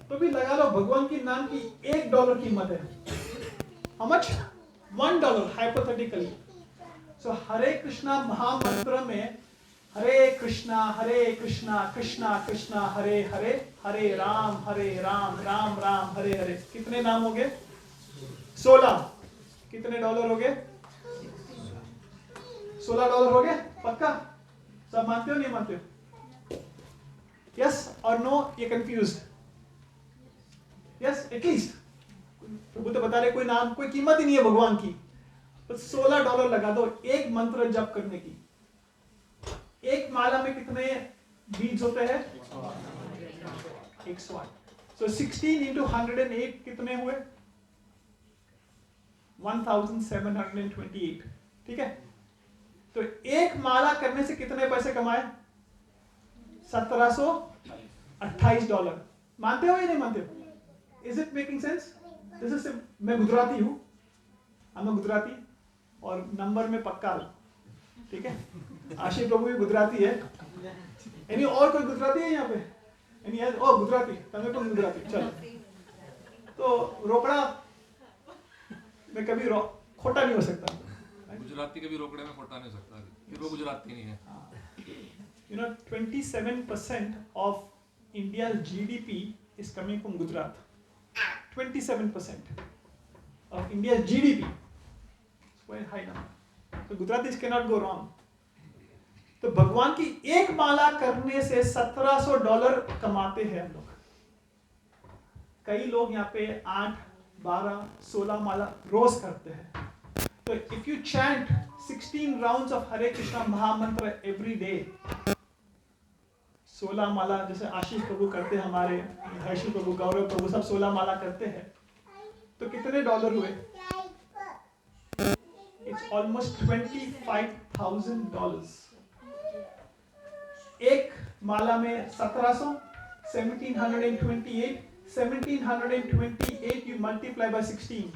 तो भी लगा लो भगवान के नाम की $1 कीमत है. How much? $1 hypothetically. So हरे कृष्णा महामंत्र में हरे कृष्णा कृष्णा कृष्णा हरे हरे, हरे राम राम राम हरे हरे. कितने नाम हो गए? 16. कितने डॉलर हो गए? $16 हो गए. पक्का? सब मानते हो नहीं मानते हो? Yes or no? ये confused? Yes, at least. प्रभु तो बता रहे कोई नाम कोई कीमत ही नहीं है भगवान की, तो $16 लगा दो एक मंत्र जप करने की. एक माला में कितने बीज होते हैं? 108. So 16 into 108 कितने हुए? 1728. ठीक है. तो एक माला करने से कितने पैसे कमाए? $1728. मानते हो या नहीं मानते हो? Is it making sense? This is मैं गुजराती हूँ, I'm a गुजराती और नंबर में पक्का हूँ. ठीक है. आशीष प्रभु भी गुजराती है. एनी और कोई गुजराती है यहाँ पे? एनी ओ गुजराती, तमें कौन गुजराती? चलो. तो रोकड़ा में कभी खोटा नहीं हो सकता. गुजराती के भी रोकड़े में खोटा नहीं हो सकता, फिर वो गुजराती नहीं है. You know, 27% of India's GDP is coming from Gujarat. 27% of India's GDP. It's quite high number. So Gujaratis cannot go wrong. तो भगवान की एक माला करने से $1700 कमाते हैं हम लोग. कई लोग यहाँ पे 8, 12, 16 माला रोज करते हैं. तो if you chant 16 rounds of Hare Krishna महामंत्र every day, 16 माला जैसे आशीष प्रभु करते हैं, हमारे हर्षी प्रभु, गौरव प्रभु सब 16 माला करते हैं, तो कितने डॉलर हुए? It's almost $25,000. एक माला में 1700, 1728 you multiply by 16.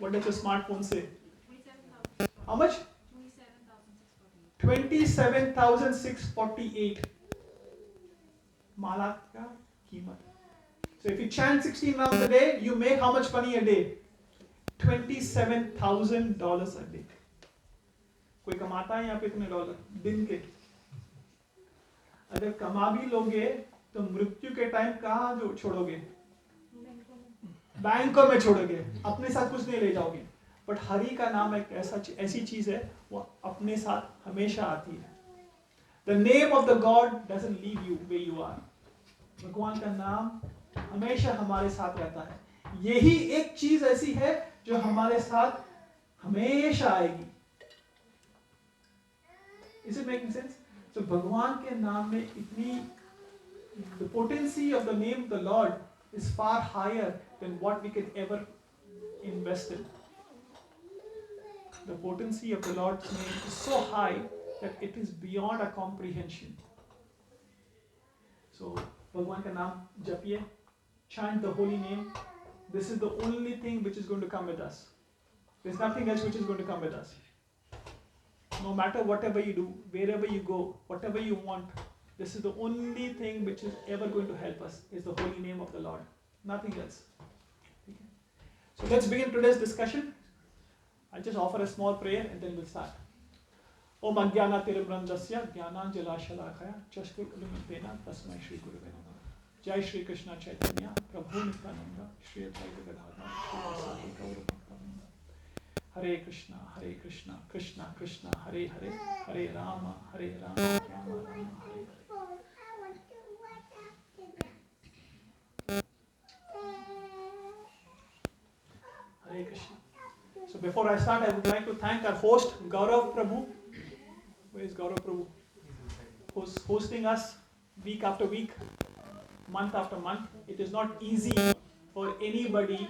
What does your smartphone say? How much? 27,648. माला का कीमत. So if you chant 16 rounds a day, you make how much money a day? $27,000 a day. कोई कमाता है यहाँ पे इतने डॉलर दिन के? अगर कमा भी लोगे तो मृत्यु के टाइम कहाँ जो छोड़ोगे? बैंकों में छोड़ोगे, अपने साथ कुछ नहीं ले जाओगे. बट हरि का नाम एक ऐसी चीज है वो अपने साथ हमेशा आती है. The name of the God doesn't leave you where you are. भगवान का नाम हमेशा हमारे साथ रहता है. यही एक चीज ऐसी है जो हमारे साथ हमेशा आएगी. Is it making sense? So भगवान के नाम में इतनी the potency of the name of the Lord is far higher than what we can ever invest in. The potency of the Lord's name is so high that it is beyond our comprehension. So भगवान का नाम जपिए, chant the holy name. This is the only thing which is going to come with us. There's nothing else which is going to come with us. No matter whatever you do, wherever you go, whatever you want, this is the only thing which is ever going to help us, is the holy name of the Lord. Nothing else. Okay. So let's begin today's discussion. I'll just offer a small prayer and then we'll start. Om Ajnana Tirabhrandasya Jnananjalashalakaya Chashkurulumipena Tasmai Shri Gurave Namah. Jai Shri Krishna Chaitanya Prabhu Nityananda Shri Advaita Gadadhar Shri Vasadi Gaur Bhaktavinda. Hare Krishna Krishna Krishna Hare Hare Hare Raama Rama Rama Hare Hare. Hare Krishna. So before I start, I would like to thank our host Gaurav Prabhu. Where is Gaurav Prabhu? Who's hosting us week after week, month after month. It is not easy for anybody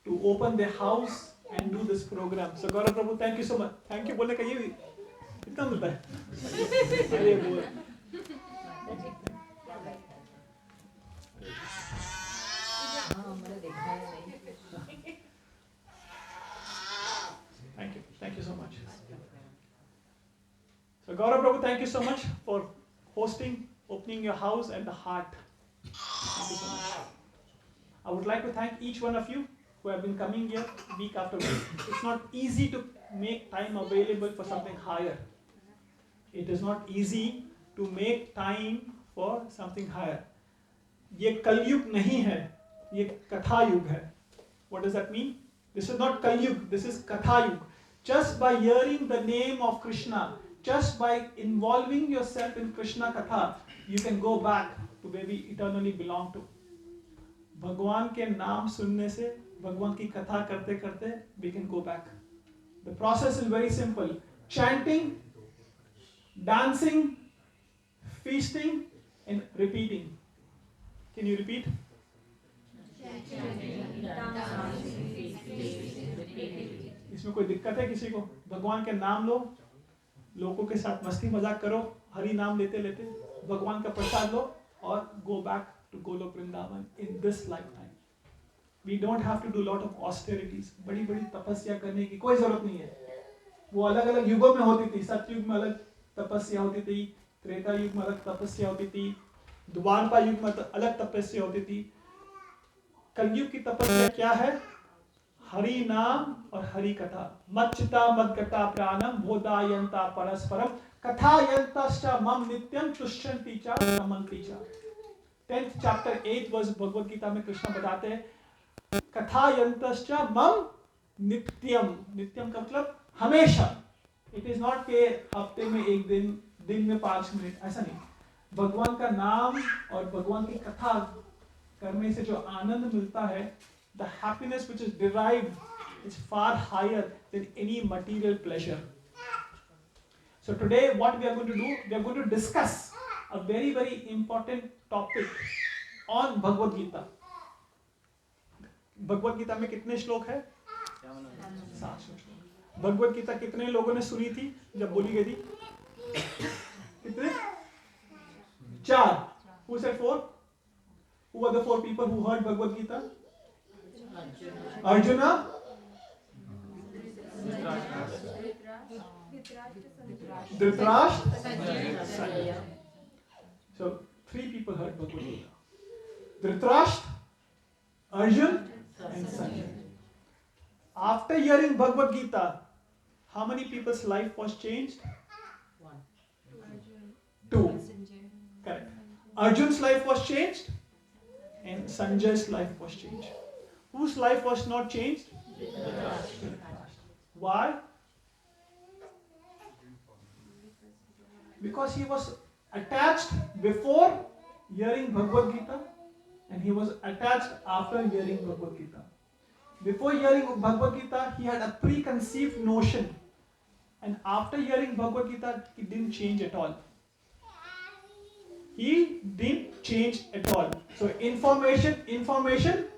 to open their house and do this program. So Gaurav Prabhu, thank you so much. Thank you बोलने का ये भी कितना मिलता है? अरे बोल. Thank you so much. So Gaurav Prabhu, thank you so much for hosting, opening your house and the heart. Thank you so much. I would like to thank each one of you who have been coming here week after week. It's not easy to make time available for something higher. It is not easy to make time for something higher. ये कलयुग नहीं है, ये कथा युग है. What does that mean? This is not Kalyug, this is Katha Yug. Just by hearing the name of Krishna, just by involving yourself in Krishna Katha, you can go back to where we eternally belong to. भगवान के नाम सुनने से, भगवान की कथा करते करते, we can go back. The process is very simple. Chanting, dancing, feasting, and repeating. Can you repeat? इसमें कोई दिक्कत है किसी को? भगवान के नाम लो, लोगों के साथ मस्ती मजाक करो, हरि नाम लेते लेते भगवान का प्रसाद लो और go back to Golok Vrindavan in this lifetime. We don't have to do a lot of austerities. बड़ी बड़ी तपस्या करने की कोई जरूरत नहीं है. वो अलग अलग युगों में होती थी. सतयुग में अलग तपस्या होती थी, त्रेता युग में अलग तपस्या होती थी, द्वापरा युग में अलग तपस्या होती थी. कलयुग की तपस्या क्या है? हरि नाम और हरि कथा. मच्चिता मद्गता प्राणम बोधायन्ता परस्परम कथायन्तश्च मम नित्यं तुष्यन्ति च नमन्ति च. 10th chapter 8th verse Bhagavad Gita में कृष्ण बताते हैं कथायन्तश्च मम नित्यम. नित्यम का मतलब हमेशा. इट इज नॉट के हफ्ते में एक दिन, दिन में 5 मिनट, ऐसा नहीं. भगवान का नाम और भगवान की कथा करने से जो आनंद मिलता है, the happiness which is derived is far higher than any material pleasure. So today what we are going to do, we are going to discuss a very very important topic on Bhagavad Gita. Bhagavad Gita में कितने श्लोक है? 7 श्लोक. भगवद गीता कितने लोगों ने सुनी थी जब बोली गई थी? कितने? 4. Who said 4? Who were the 4 people who heard Bhagavad Gita? Arjuna, Dhritarashtra, Sanjaya. So 3 people heard Bhagavad Gita. Dhritarashtra, Arjun, and Sanjaya. After hearing Bhagavad Gita, how many people's life was changed? 2. Correct. Arjun's life was changed and Sanjay's life was changed. Whose life was not changed? Why? Because he was attached before hearing Bhagavad Gita and he was attached after hearing Bhagavad Gita. Before hearing Bhagavad Gita, he had a preconceived notion, and after hearing Bhagavad Gita, it didn't change at all. He didn't change at all. So information,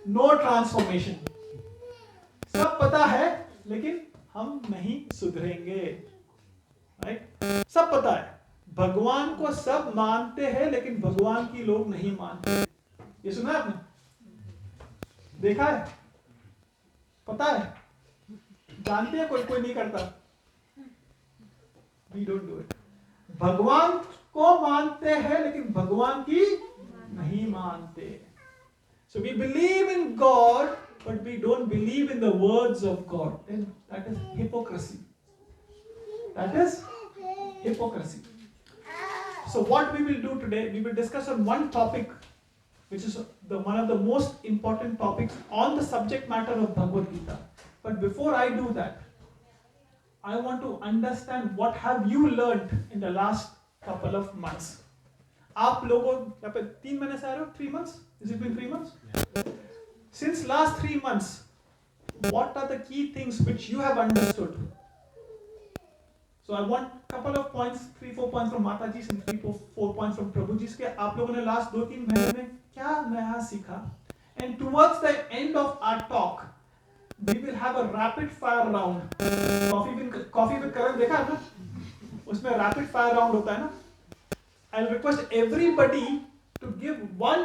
no transformation. सब पता है, लेकिन हम नहीं सुधरेंगे. Right? सब पता है. भगवान को सब मानते हैं, लेकिन भगवान की लोग नहीं मानते. ये सुना है आपने? देखा है? पता है? जानते हैं, कोई नहीं करता. We don't do it. भगवान को मानते हैं, लेकिन भगवान की नहीं मानते. So we believe in God, but we don't believe in the words of God. And that is hypocrisy. That is hypocrisy. So what we will do today, we will discuss on one topic, which is one of the most important topics on the subject matter of Bhagavad Gita. But before I do that, I want to understand what have you learned in the last couple of months. आप लोगों यहाँ पे 3 महीने से आ रहे हो? 3 months? Is it been 3 months? Yeah. Since last 3 months, what are the key things which you have understood? So I want a couple of points, 3-4 points from Mataji and 3-4 points from Prabhuji. के आप लोगों ने last 2-3 महीने में क्या नया सीखा? And towards the end of our talk, we will have a rapid fire round. Coffee with Karan देखा है ना? उसमें rapid fire round होता है ना? I'll request everybody to give one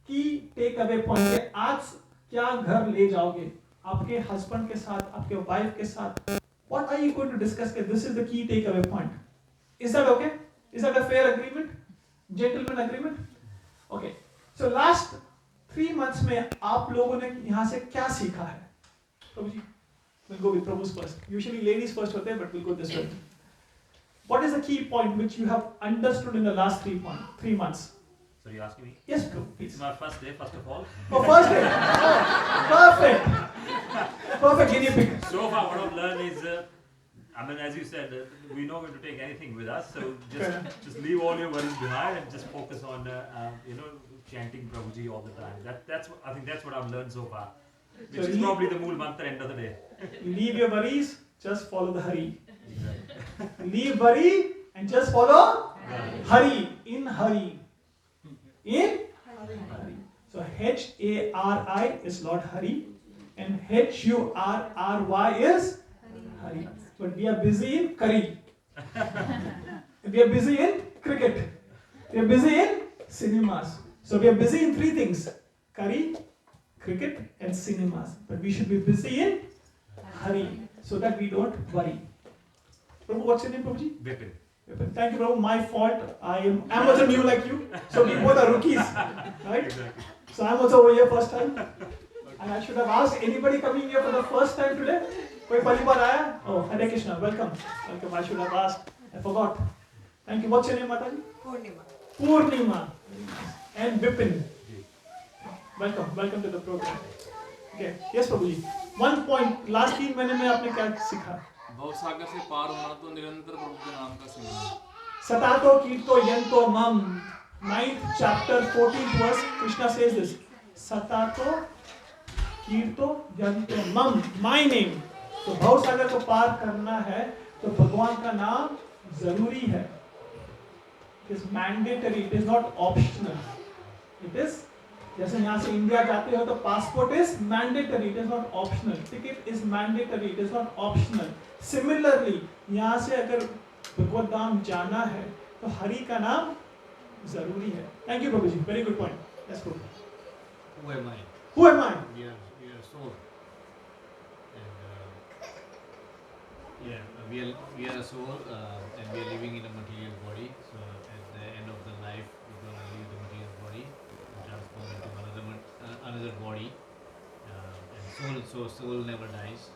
key takeaway point. आज क्या घर ले जाओगे? आपके husband के साथ, आपके wife के साथ. What are you going to discuss? This is the key takeaway point. Is that okay? Is that a fair agreement? Gentleman agreement? Okay. So last 3 months में आप लोगों ने यहाँ से क्या सीखा है? प्रभु जी, we'll go with Prabhu's first. Usually ladies first होते हैं, but we'll go this way. What is the key point which you have understood in the last 3 months? So you asking me? Yes, Prabhu, please. It's my first day, first of all. Oh, first day. Oh, perfect. Perfect guinea pig. So far, what I've learned is, I mean, as you said, we're not going to take anything with us. So just leave all your worries behind and just focus on, chanting Prabhuji all the time. I think that's what I've learned so far, which is probably the mool mantra end of the day. Leave your worries, just follow the Hari. Leave worry and just follow Hari. In Hari. In Hari. So H-A-R-I is Lord Hari and H-U-R-R-Y is Hari. But we are busy in curry. We are busy in cricket. We are busy in cinemas. So we are busy in 3 things. Curry, cricket and cinemas. But we should be busy in Hari so that we don't worry. Prabhu, what's your name, Prabhuji? Vipin. Thank you, Prabhu. My fault. I'm also new like you. So we both are rookies. Right? Exactly. So I'm also over here first time. And I should have asked anybody coming here for the first time today. कोई पहली बार आया? Oh, Harekrishna, welcome. Welcome. I should have asked. I forgot. Thank you. What's your name, Mataji? Purnima. Purnima. And Vipin. Welcome. Welcome to the program. Okay. Yes, Prabhuji. One point. Last 3 महीने में आपने क्या सीखा? भवसागर से पार होना तो निरंतर प्रभु के नाम का सिमरन। Satato Kirto Yanto Mam. 9th chapter 14th verse. Krishna says this. Satato Kirto Yanto Mam. My name. तो भवसागर को पार करना है तो भगवान का नाम जरूरी है. It is mandatory. It is not optional. It is जैसे यहाँ से इंडिया जाते हो तो passport is mandatory, it is not optional. Ticket is mandatory, it is not optional. Similarly यहाँ से अगर भगवत धाम जाना है तो हरि का नाम जरूरी है. Thank you Prabhu ji, very good point. Yes Prabhu. Who am I? Who am I? We are soul. And we are a soul, and we are living in a material body. So at the end of the life, we're going to leave the material body and transform into another body. And soul never dies.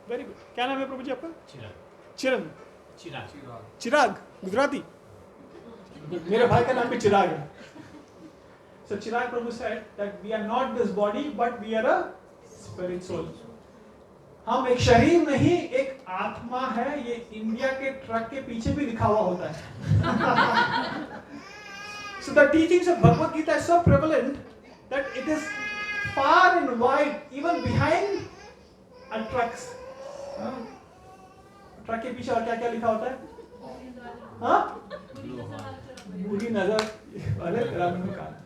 Very good. क्या नाम है प्रभु जी आपका? Chirag. Chiran. Chirag. चिराग गुजराती. मेरे भाई का नाम भी चिराग है. So Chirag Prabhu said that we are not this body but we are a spirit soul. हम एक शरीर नहीं, एक आत्मा है. ये इंडिया के ट्रक के पीछे भी लिखा हुआ होता है. So the teachings of Bhagavad Gita is so prevalent that it is far and wide, even behind a trucks. Truck के पीछे और क्या क्या लिखा होता है? हाँ? बुरी नजर. अरे तेरा मुंह काला.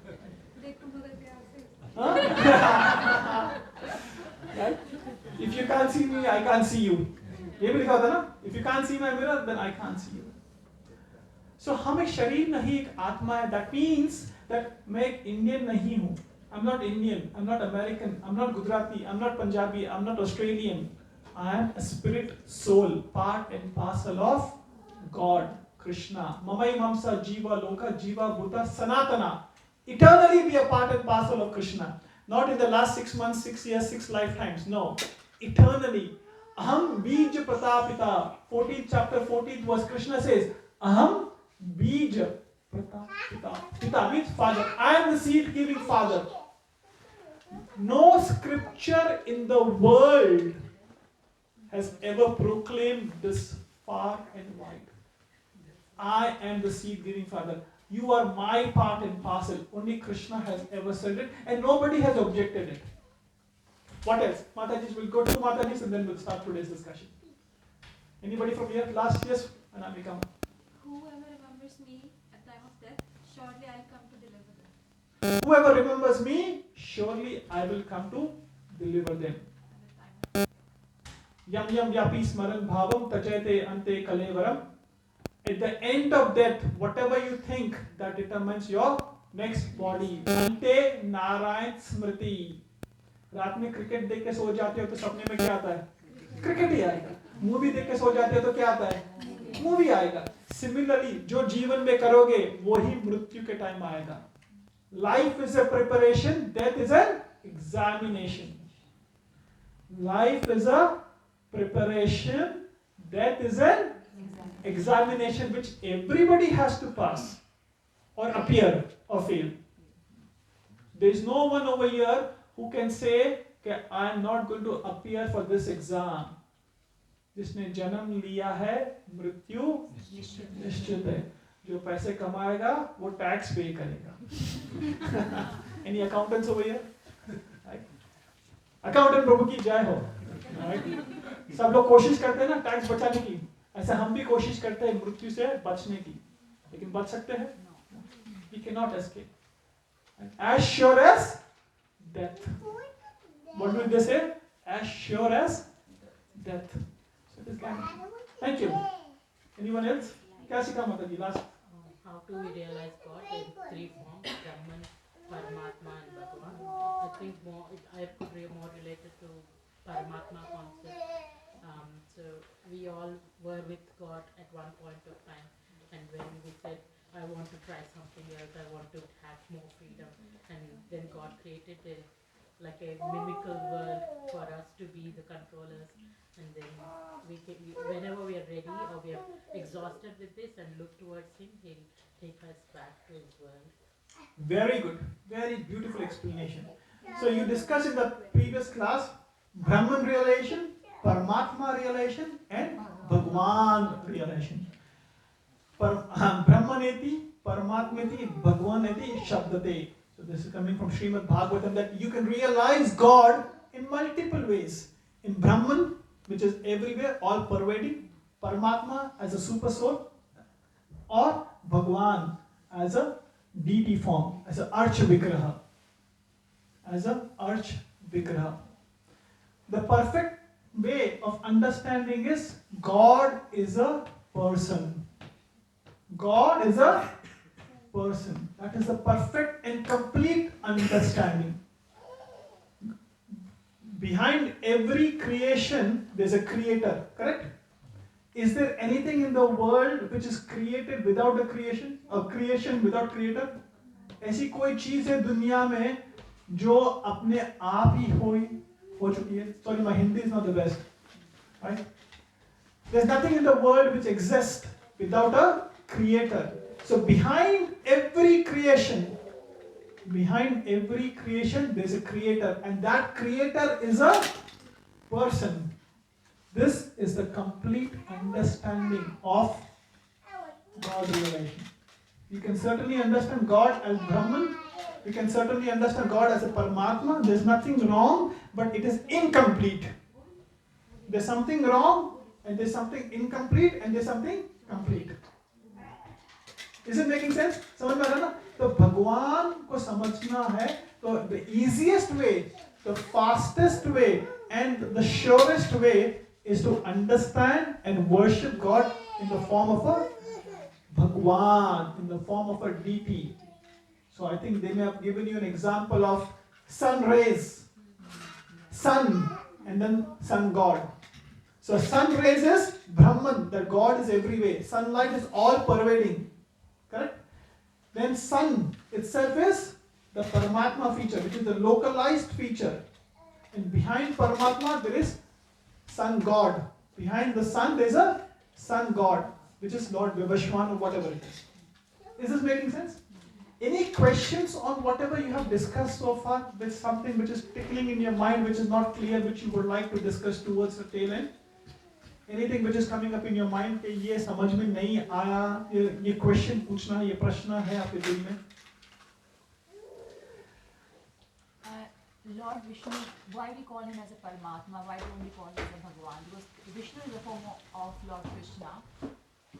Right? If you can't see me, I can't see you. ये भी लिखा होता है ना? If you can't see my mirror, then I can't see you. So हम एक शरीर नहीं, एक आत्मा है. That means that मैं एक इंडियन नहीं हूँ. I'm not Indian. I'm not American. I'm not Gujarati. I'm not Punjabi. I'm not Australian. I am a spirit soul, part and parcel of God, Krishna. Mamai mamsa jiva loka jiva bhuta sanatana. Eternally be a part and parcel of Krishna. Not in the last 6 months, 6 years, 6 lifetimes. No. Eternally. Aham bij pratapita. 14th chapter, 14th verse, Krishna says, Aham bij pratapita. Pita means father. I am the seed giving father. No scripture in the world has ever proclaimed this far and wide. I am the seed giving father. You are my part and parcel. Only Krishna has ever said it and nobody has objected it. What else? Matajis, we'll go to Matajis and then we'll start today's discussion. Anybody from here? Last, yes, Anamika. Whoever remembers me at time of death, surely I'll come to deliver them. Whoever remembers me, surely I will come to deliver them. Yam yam yapi smaran bhavam tajayate ante kalevaram. At the end of death, whatever you think, that determines your next body. Ante Narayan Smriti. रात में cricket देख के सो जाते हो तो सपने में क्या आता है? क्रिकेट ही आएगा. मूवी देख के सो जाते हो तो क्या आता है? मूवी आएगा. सिमिलरली जो जीवन में करोगे वही मृत्यु के टाइम आएगा. Life is a preparation, death is an examination. Life is a preparation, death is an examination which everybody has to pass or appear or fail. There is no one over here who can say, okay, I am not going to appear for this exam. जिसने जन्म लिया है मृत्यु निश्चित है. जो पैसे कमाएगा वो टैक्स पे करेगा. Any accountants over here? Right? Accountant प्रभु की जय हो. Right? सब लोग कोशिश करते हैं ना टैक्स बचाने की. ऐसा हम भी कोशिश करते हैं मृत्यु से बचने की. लेकिन बच सकते हैं? We cannot escape. And as sure as death. What will they say? As sure as death. So it is like, thank you. Anyone else? क्या सीखा माता जी last? How to we realize God in three forms: Brahman, Paramatma, and Bhagavan. I think I could more related to Paramatma concept. So we all were with God at one point of time, and when we said, I want to try something else, I want to have more freedom, and then God created a mimical world for us to be the controllers, and then whenever we are ready or we are exhausted with this and look towards Him, He'll take us back to His world. Very good, very beautiful explanation. So you discussed in the previous class Brahman realization, Paramatma realization, and Bhagwan realization. Brahmaneti, Paramatmeti, Bhagwaneti, Shabdate. So this is coming from Srimad Bhagavatam that you can realize God in multiple ways. In Brahman, which is everywhere, all pervading, Paramatma as a super soul, or Bhagwan as a deity form, as an arch vigraha. As an arch vigraha. The perfect way of understanding is God is a person. God is a person. That is the perfect and complete understanding. Behind every creation, there's a creator, correct? Is there anything in the world which is created without a creation? A creation without creator? ऐसी कोई चीज है दुनिया में जो अपने आप ही हो चुकी है? Sorry, my Hindi is not the best. Right? There's nothing in the world which exists without a creator. So behind every creation, there's a creator, and that creator is a person. This is the complete understanding of God revelation. You can certainly understand God as Brahman. You can certainly understand God as a Paramatma. There's nothing wrong, but it is incomplete. There's something wrong, and there's something incomplete, and there's something complete. Is it making sense? समझ में आ रहा ना? तो भगवान को समझना है तो the easiest way, the fastest way, and the surest way is to understand and worship God in the form of a Bhagwan, in the form of a deity. So I think they may have given you an example of sun rays, sun, and then sun God. So sun rays is Brahman, that God is everywhere. Sunlight is all pervading. Correct? Then sun itself is the Paramatma feature, which is the localized feature. And behind Paramatma there is sun God. Behind the sun there is a sun God, which is Lord Vivashwan or whatever it is. Is this making sense? Any questions on whatever you have discussed so far? With something which is tickling in your mind, which is not clear, which you would like to discuss towards the tail end? Anything which is coming up in your mind कि ये समझ में नहीं आया, ये question पूछना, ये प्रश्न है आपके दिल में? Lord Vishnu, why we call him as a Paramatma? Why don't we call him as a Bhagwan? Because Vishnu is a form of Lord Krishna.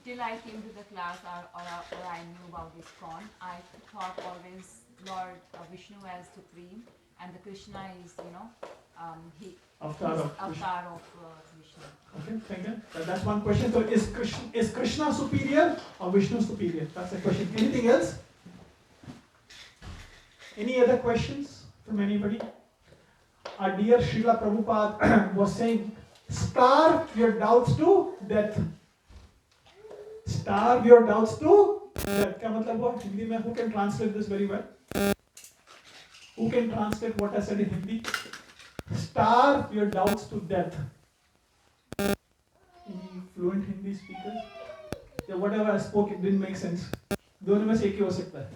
Till I came to the class or I knew about Iskon, I thought always Lord Vishnu as supreme, and the Krishna is, he avatar of Vishnu. Okay, thank you. That's one question. So is Krishna superior or Vishnu superior? That's the question. Anything else? Any other questions from anybody? Our dear Srila Prabhupada was saying, starve your doubts to death. Starve your doubts to death. क्या मतलब हुआ? हिंदी में who can translate this very well? Who can translate what I said in Hindi? Starve your doubts to death. Any fluent Hindi speakers? Yeah, whatever I spoke, it didn't make sense. दोनों में से एक ही हो सकता है.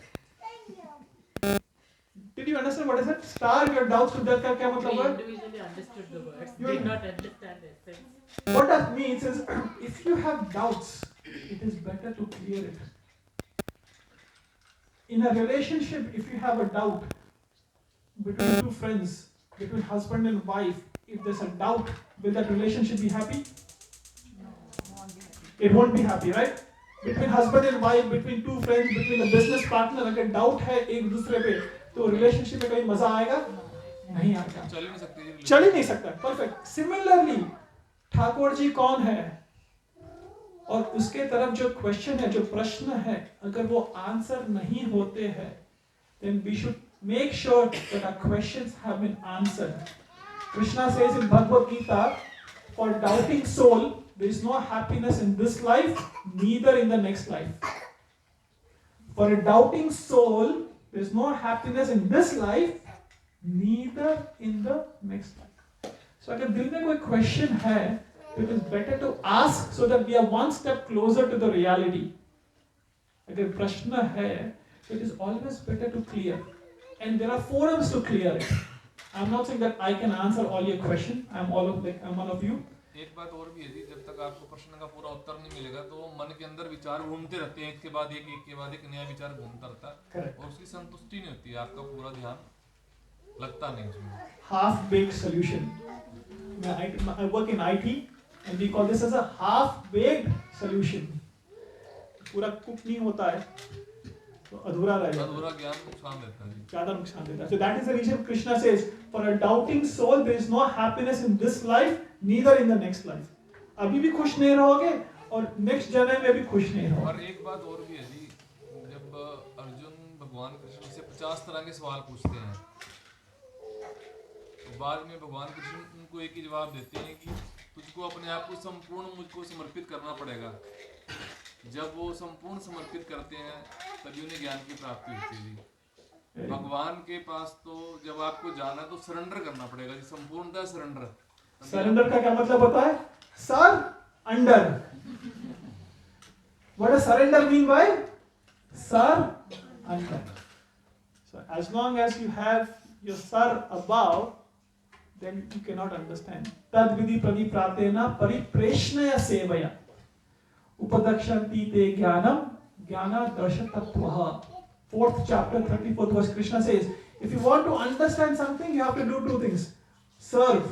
Did you understand what I said? Starve your doubts to death का क्या मतलब We है? individually understood the words, You- did not understand the essence. What that means is, if you have doubts, it is better to clear it. In a relationship, if you have a doubt between two friends, between husband and wife, if there's a doubt, will that relationship be happy? It won't be happy, right? Between husband and wife, between two friends, between a business partner, अगर doubt है एक दूसरे पे, तो relationship में कहीं मजा आएगा? नहीं आएगा. चल ही नहीं सकते ये चल ही नहीं सकता. Perfect. Similarly, ठाकुर जी कौन है? और उसके तरफ जो क्वेश्चन है, जो प्रश्न है, अगर वो आंसर नहीं होते हैं, then we should make sure that our questions have been answered. Krishna says in Bhagavad Gita, for doubting soul, there is no happiness in this life, neither in the next life. For a doubting soul, there is no happiness in this life, neither in the next life. So अगर दिल में कोई question है, it is better to ask so that we are one step closer to the reality. अगर प्रश्न है, it is always better to clear. And there are forums to clear it. I'm not saying that I can answer all your questions. I'm one of you. एक बात और भी है जी, जब तक आपको प्रश्न का पूरा उत्तर नहीं मिलेगा तो मन के अंदर विचार घूमते रहते हैं, एक के बाद एक नया विचार घूमता रहता है और उसकी संतुष्टि नहीं होती है, आपका पूरा ध्यान लगता नहीं उसमें. Half-baked solution. I work in IT and we call this as a half-baked solution. पूरा कुक नहीं होता है, तो अधूरा रहेगा. अधूरा ज्ञान नुकसान देता है जी. ज़्यादा नुकसान देता है. So that is the reason Krishna says, for a doubting soul, there is no happiness in this life, neither in the next life. अभी भी खुश नहीं रहोगे और next जन्म में भी खुश नहीं रहोगे. और एक बात और भी है जी, जब अर्जुन भगवान कृष्ण से 50 तरह के सवाल पूछते हैं, तो बाद में भगवान कृष्ण उनको एक ही जवाब देते हैं कि तुझको अपने आप को संपूर्ण मुझको समर्पित करना पड़ेगा. जब वो संपूर्ण समर्पित करते हैं तभी उन्हें ज्ञान की प्राप्ति होती है जी. भगवान के पास तो जब आपको जाना है तो सरेंडर करना पड़ेगा जी, संपूर्णतः सरेंडर. सरेंडर का क्या मतलब होता है? Sir under. What does surrender mean by? Sir under. So as long as you have your sir above, then you cannot understand. Tad vidhi pradipratena paripreshnaya sevaya. Upadakshanti te jnanam jnana darshatatvaha. 4th chapter, 34th verse, Krishna says, if you want to understand something, you have to do two things. Serve.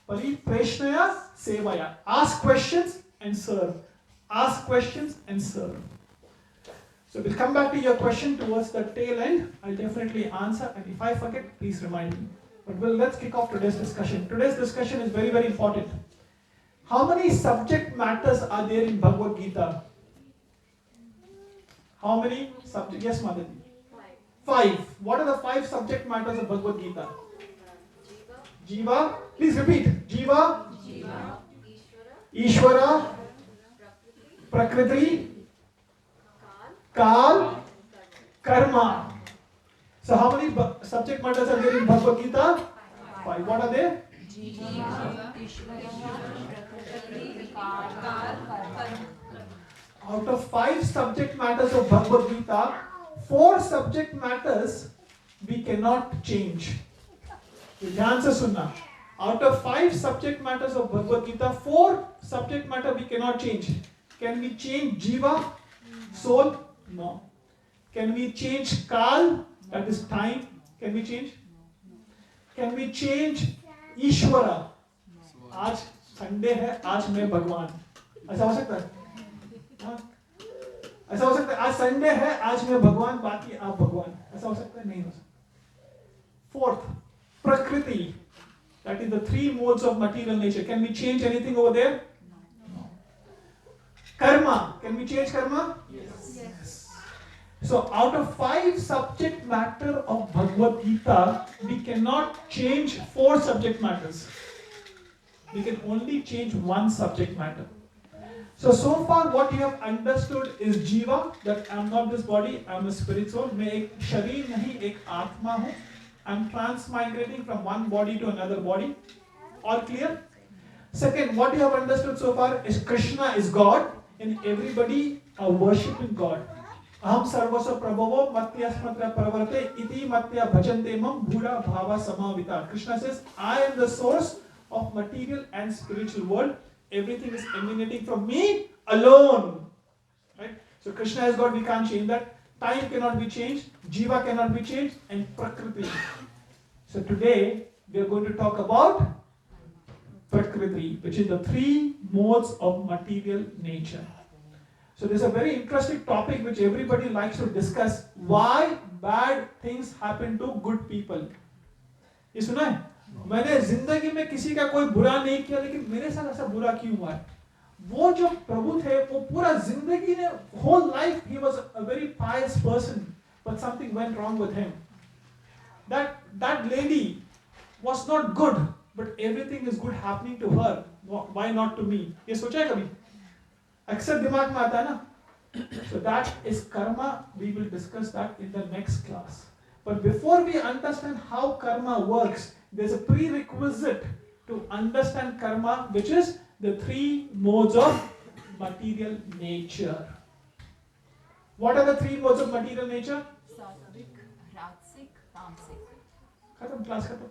Paripreshnaya sevaya. Ask questions and serve. Ask questions and serve. So we'll come back to your question towards the tail end. I'll definitely answer, and if I forget, please remind me. But let's kick off today's discussion. Today's discussion is very, very important. How many subject matters are there in Bhagavad Gita? How many subject? Yes, Madhavi. 5. What are the 5 subject matters of Bhagavad Gita? Jiva. Please repeat. Jiva. Ishvara. Prakriti. Kal. Karma. So how many subject matters are there in Bhagavad Gita? 5. What are they? Out of 5 subject matters of Bhagavad Gita, 4 subject matters we cannot change. ध्यान से सुनना. Out of 5 subject matters of Bhagavad Gita, 4 subject matter we cannot change. Can we change Jiva, soul? No. Can we change Kal, that is time? Can we change? Can we change Ishvara? आज Sunday है, आज मैं भगवान. ऐसा हो सकता है? ऐसा हो सकता है? आज संडे है, आज मैं भगवान, बाकी आप भगवान. ऐसा हो सकता है? नहीं हो सकता. 4th, Prakriti. That is the 3 modes of material nature. Can we change anything over there? No. Karma. Can we change karma? Yes. So out of 5 subject matter of Bhagavad Gita, we cannot change 4 subject matters. We can only change 1 subject matter. So far what you have understood is Jiva, that I am not this body, I am a spirit soul. मैं एक शरीर नहीं, एक आत्मा हूँ. I'm transmigrating from one body to another body. All clear? Second, what you have understood so far is Krishna is God and everybody are worshipping God. Aham sarvasva prabhavo matyasmatra pravarte iti matya bhajante mam bhura bhava samavita. Krishna says, I am the source of material and spiritual world. Everything is emanating from me alone. Right? So Krishna is God, we can't change that. Time cannot be changed, Jiva cannot be changed, and Prakriti. So today we are going to talk about Prakriti, which is the three modes of material nature. So this is a very interesting topic which everybody likes to discuss. Why bad things happen to good people? ये सुना है? मैंने जिंदगी में किसी का कोई बुरा नहीं किया, लेकिन मेरे साथ ऐसा बुरा क्यों हुआ है? वो जो प्रभु थे, वो पूरा जिंदगी ने, whole life he was a very pious person, but something went wrong with him. That lady was not good, but everything is good happening to her. Why not to me? ये सोचा है कभी? अक्सर दिमाग में आता है ना? So that is karma. We will discuss that in the next class. But before we understand how karma works, there's a prerequisite to understand karma, which is the three modes of material nature. What are the three modes of material nature? Sattvic, Rajasic, Tamasic. खत्म, class खत्म.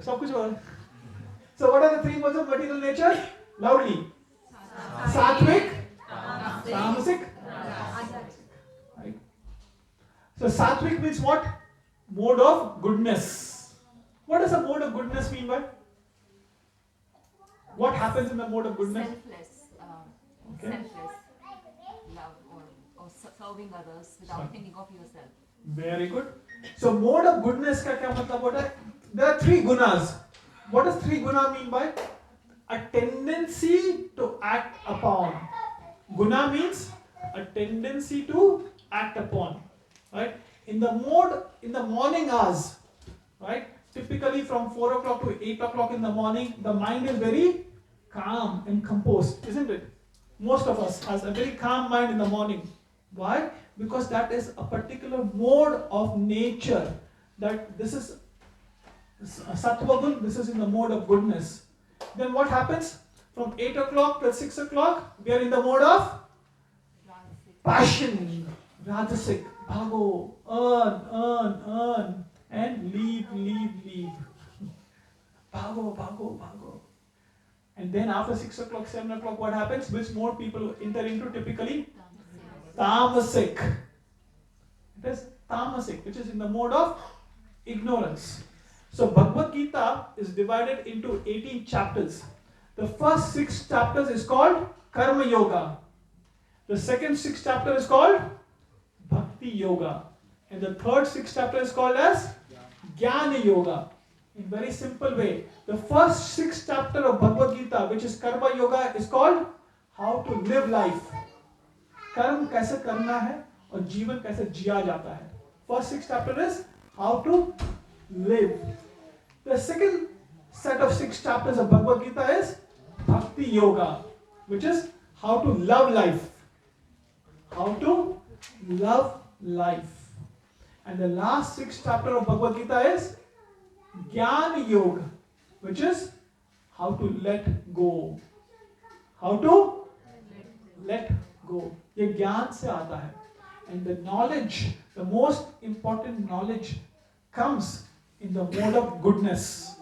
सब कुछ हुआ. So what are the three modes of material nature? Loudly. Sattvic, Tamasic, right? So sattvic means what? Mode of goodness. What does a mode of goodness mean by? What happens in the mode of goodness? Selfless love or serving others without thinking of yourself. Very good. So mode of goodness का क्या मतलब होता है? There are three gunas. What does three guna mean by? A tendency to act upon. Guna means a tendency to act upon. Right? In the morning hours, right? Typically from 4 o'clock to 8 o'clock in the morning, the mind is very calm and composed, isn't it? Most of us has a very calm mind in the morning. Why? Because that is a particular mode of nature. That this is sattva gun, this is in the mode of goodness. Then what happens? From 8 o'clock till 6 o'clock, we are in the mode of passion, rajasic, bhago, earn, and leave. Bhago. And then after 6 o'clock, 7 o'clock, what happens? Which mode people enter into typically? Tamasic. It is tamasic, which is in the mode of ignorance. So Bhagavad Gita is divided into 18 chapters. The first 6 chapters is called Karma Yoga. The second 6 chapter is called Bhakti Yoga. And the third 6 chapter is called as Jnana Yoga. In very simple way, the first 6 chapter of Bhagavad Gita, which is Karma Yoga, is called how to live life. कर्म कैसे करना है और जीवन कैसे जिया जाता है. First 6 chapter is how to live. The second set of 6 chapters of Bhagavad Gita is Bhakti Yoga, which is how to love life. How to love life. And the last 6 chapter of Bhagavad Gita is Jnana Yoga, which is how to let go. How to let go. ये ज्ञान से आता है. And the knowledge, the most important knowledge comes in the mode of goodness.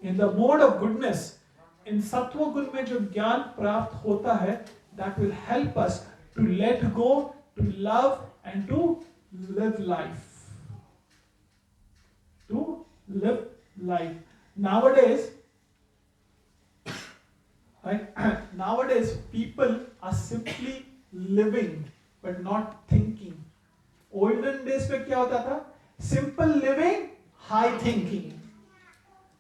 In the mode of goodness, in sattva gun में जो ज्ञान प्राप्त होता है, that will help us to let go, to love and to live life. To live life. Nowadays, people are simply living but not thinking. Olden days में क्या होता था? Simple living, high thinking.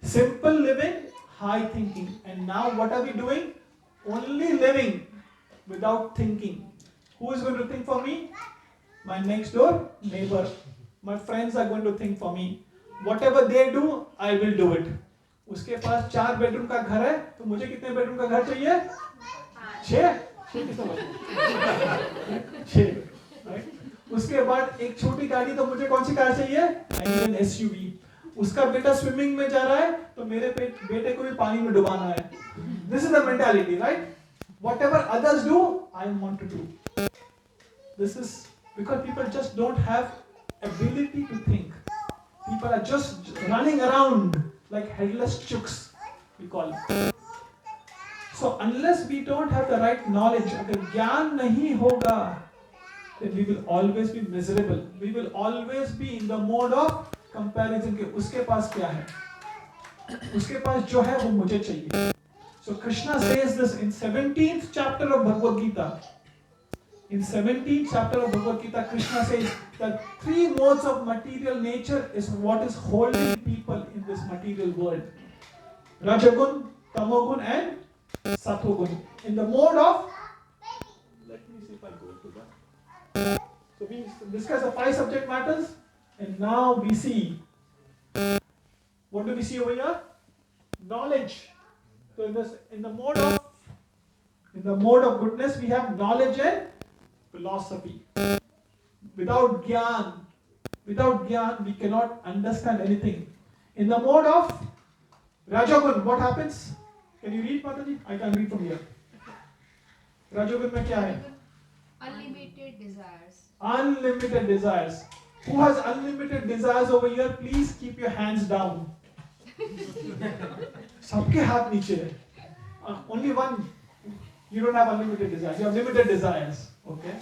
Simple living, high thinking. And now what are we doing? Only living without thinking. Who is going to think for me? My next door neighbor. My friends are going to think for me. Whatever they do, I will do it. उसके पास 4 bedroom का घर है, तो मुझे कितने bedroom का घर चाहिए? 6 कितना? 6, right? उसके बाद एक छोटी गाड़ी, तो मुझे कौन सी कार चाहिए? I need an SUV. उसका बेटा स्विमिंग में जा रहा है, तो मेरे बेटे को भी पानी में डुबाना है. This is the mentality, right? Whatever others do, I want to do. This is because people just don't have ability to think. People are just running around like headless chooks, we call it. So unless we don't have the right knowledge, अगर ज्ञान नहीं होगा, then we will always be miserable. We will always be in the mode of comparison के उसके पास क्या है, उसके पास जो है वो मुझे चाहिए. So Krishna says this in 17th chapter of Bhagavad Gita. In 17th chapter of Bhagavad Gita, Krishna says that 3 modes of material nature is what is holding people in this material world. Rajagun, Tamogun and Satogun. In the mode of, let me see if I go to that. So we discuss the 5 subject matters, and now we see, what do we see over here? Knowledge. So in the mode of goodness, we have knowledge and philosophy. Without gyan, we cannot understand anything. In the mode of Rajagun, what happens? Can you read, Mataji? I can read from here. Rajagun mein kya hai? Unlimited desires. Unlimited desires. Who has unlimited desires over here? Please keep your hands down. सबके हाथ नीचे है. Only one. You don't have unlimited desires. You have limited desires. Okay.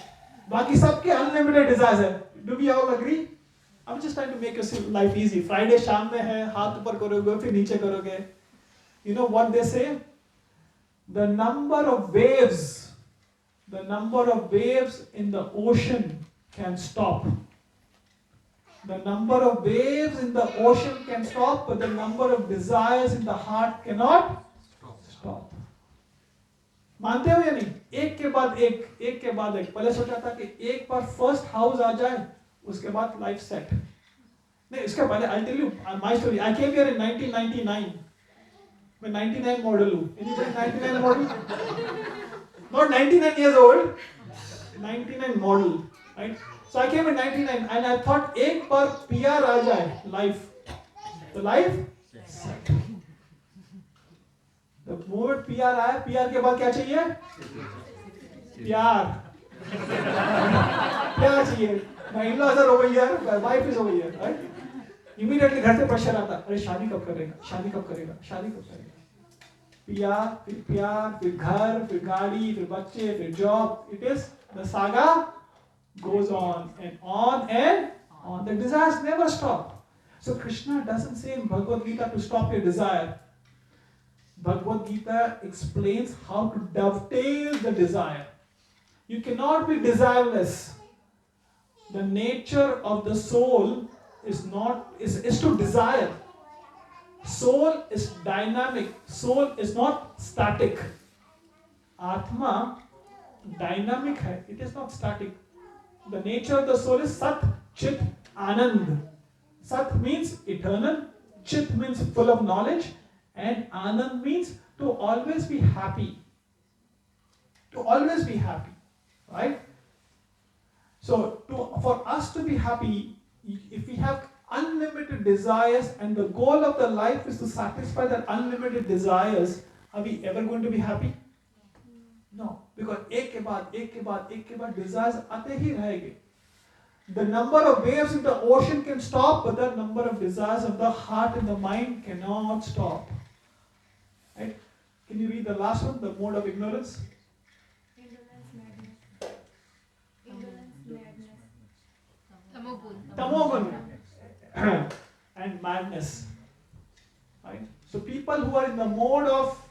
बाकी सबके unlimited desires है. Do we all agree? I'm just trying to make your life easy. Friday शाम में है, हाथ ऊपर करोगे, फिर नीचे करोगे. You know what they say? The number of waves in the ocean can stop. The number of waves in the ocean can stop, but the number of desires in the heart cannot stop. मानते हो या नहीं? एक के बाद एक. पहले सोचा था कि एक बार फर्स्ट हाउस आ जाए, उसके बाद लाइफ सेट. नहीं, इसके पहले I'll tell you my story. I came here in 1999. मैं 99 मॉडल हूँ. Anybody 99 model? Not 99 years old. 99 model, right? So I came in 99 and I thought एक बार PR आ जाए life. तो life set. The moment PR आया, PR के बाद क्या चाहिए? प्यार. प्यार चाहिए. My in-laws are over here, my wife is over here, right? Immediately घर से प्रेशर आता, अरे शादी कब करेगा? प्यार, फिर घर, फिर गाड़ी, फिर बच्चे, फिर job. It is the saga goes on and on and on. The desires never stop. So Krishna doesn't say in Bhagavad Gita to stop your desire. Bhagavad Gita explains how to dovetail the desire. You cannot be desireless. The nature of the soul is to desire. Soul is dynamic. Soul is not static. Atma dynamic hai. It is not static. The nature of the soul is Sat, Chit, Anand. Sat means eternal. Chit means full of knowledge. And Anand means to always be happy. To always be happy. Right? So, for us to be happy, if we have unlimited desires and the goal of the life is to satisfy that unlimited desires, are we ever going to be happy? No, because एक के बाद desires आते ही रहेंगे. The number of waves in the ocean can stop, but the number of desires of the heart and the mind cannot stop. Right? Can you read the last one, the mode of ignorance? Tamogun. And madness. Right? So people who are in the mode of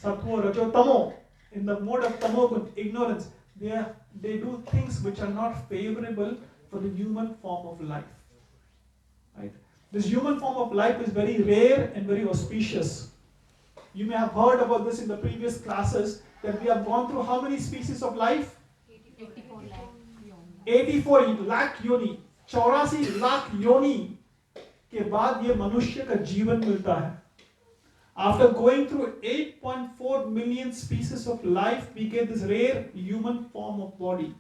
Sattva, Rajo, Tamo, in the mode of Tamogun, ignorance, they do things which are not favorable for the human form of life. Right? This human form of life is very rare and very auspicious. You may have heard about this in the previous classes, that we have gone through how many species of life? 84 lakh yoni. 84 lakh योनि के बाद ये मनुष्य का जीवन मिलता है. After going through 8.4 million species of life, we get this rare human form of body.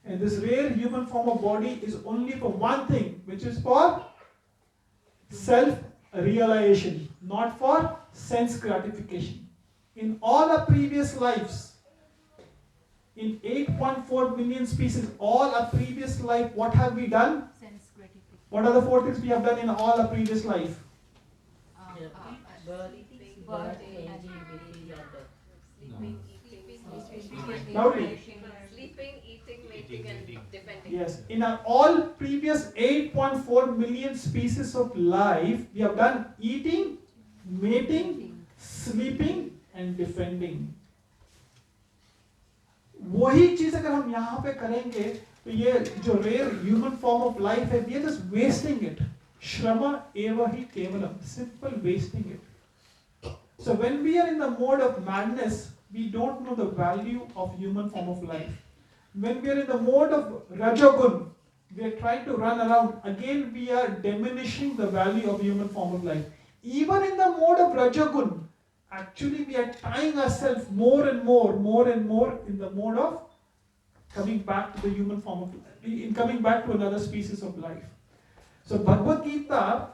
And this rare human form of body is only for one thing, which is for self-realization, not for sense gratification. In all our previous lives, in 8.4 million species, all our previous life, what have we done? Sense gratification. What are the 4 things we have done in all our previous life? Yeah. Birth, birth, aging, aging, disease, and death. Sleeping, eating, Loudly. sleeping, eating, mating, and defending. Yes, in our all previous 8.4 million species of life, we have done eating, mating, sleeping and defending. वही चीज अगर हम यहाँ पे करेंगे तो ये जो rare human form of life है, we are just wasting it. श्रम एव हि केवलम, simple wasting it. So when we are in the mode of madness, we don't know the value of human form of life. When we are in the mode of Rajagun, we are trying to run around. Again, we are diminishing the value of human form of life. Even in the mode of Rajagun, actually we are tying ourselves more and more in the mode of coming back to the human form of life, in coming back to another species of life. So Bhagavad Gita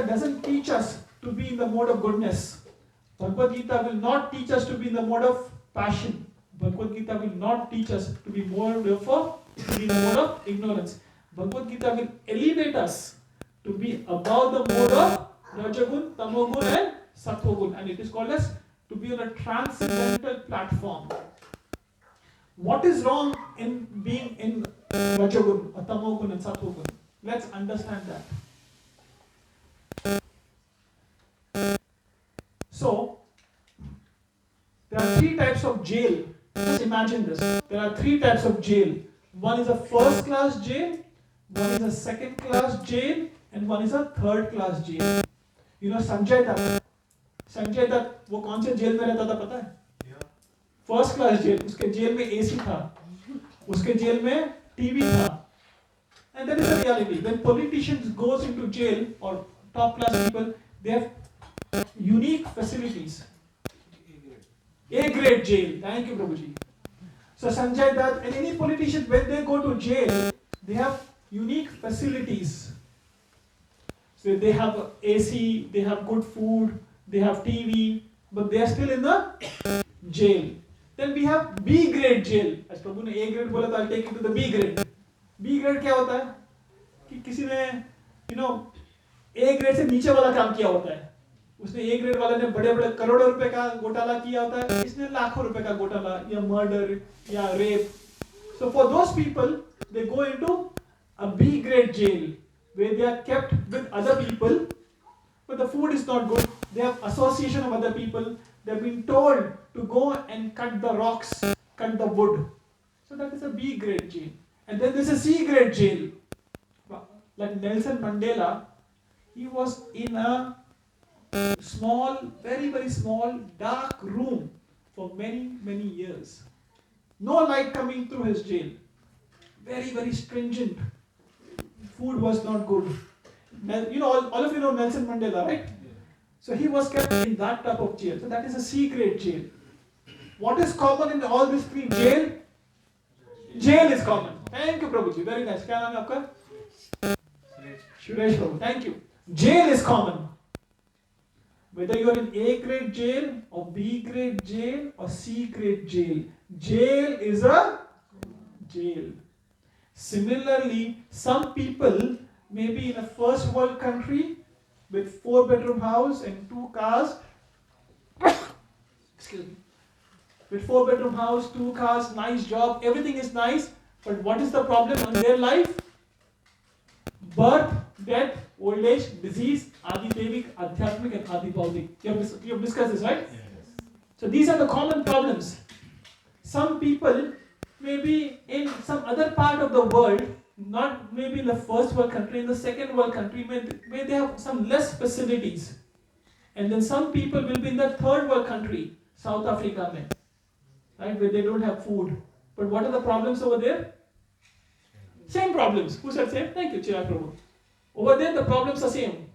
doesn't teach us to be in the mode of goodness. Bhagavad Gita will not teach us to be in the mode of passion. Bhagavad Gita will not teach us to be more therefore to be in the mode of ignorance. Bhagavad Gita will elevate us to be above the mode of Rajagun, Tamogun and Sattvagun, and it is called as to be on a transcendental platform. What is wrong in being in Rajagun, or Tamogun and Sattvagun? Let's understand that. So, there are 3 types of jail. Just imagine this. There are 3 types of jail. One is a first class jail, one is a second class jail, and one is a third class jail. You know Sanjay Dutt, वो कौन से jail में रहता था पता है? First class jail. उसके jail में एसी था, उसके जेल में टीवी था. And that is the reality. When politicians goes into jail or top class people, they have unique facilities. A grade jail. Thank you, Prabhuji. So Sanjay Dutt and any politician, when they go to jail, they have unique facilities. So they have AC, they have good food, they have TV, but they are still in the jail. Then we have B grade jail. As Prabhu ने A grade बोला, I'll take you to the B grade. B grade क्या होता है? कि किसी ने, A grade से नीचे वाला काम किया होता है. उसने A grade वाले ने बड़े-बड़े करोड़ों रुपए का घोटाला किया होता है. इसने लाखों रुपए का घोटाला या murder या rape. So for those people, they go into a B grade jail where they are kept with other people, but the food is not good. They have association of other people. They have been told to go and cut the rocks, cut the wood. So that is a B grade jail. And then there is a C grade jail. Like Nelson Mandela, he was in a small, very, very small, dark room for many, many years. No light coming through his jail. Very, very stringent. Food was not good. All of you know Nelson Mandela, right? So he was kept in that type of jail. So that is a C grade jail. What is common in all these 3 jail? Jail is common. Thank you, Prabhuji. Very nice. क्या नाम है आपका? Suresh Prabhu. Thank you. Jail is common. Whether you are in A grade jail or B grade jail or C grade jail, jail is a jail. Similarly, some people may be in a first world country with 4-bedroom house and 2 cars. Excuse me. With 4-bedroom house, 2 cars, nice job, everything is nice. But what is the problem in their life? Birth, death, old age, disease, Adi Devik, Adhyatmik and Adi Baudik. You have discussed this, right? Yes. So these are the common problems. Some people may be in some other part of the world, not maybe in the first world country, in the second world country, where they have some less facilities. And then some people will be in the third world country, South Africa, right, where they don't have food. But what are the problems over there? Same problems. Who said same? Thank you, Chirag Prabhu. Over there, the problems are same.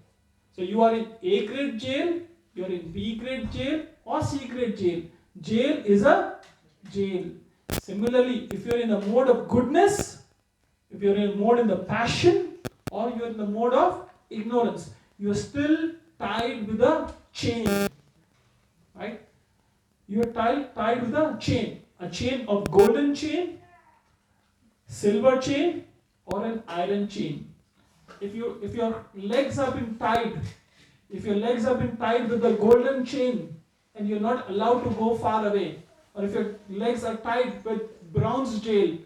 So you are in A grade jail, you are in B grade jail or C grade jail. Jail is a jail. Similarly, if you're in the mode of goodness, if you're in mode in the passion, or you're in the mode of ignorance, you're still tied with a chain. Right? You're tied with a chain of golden chain, silver chain, or an iron chain. If your legs have been tied, if your legs have been tied with the golden chain and you're not allowed to go far away, or if your legs are tied with bronze chain,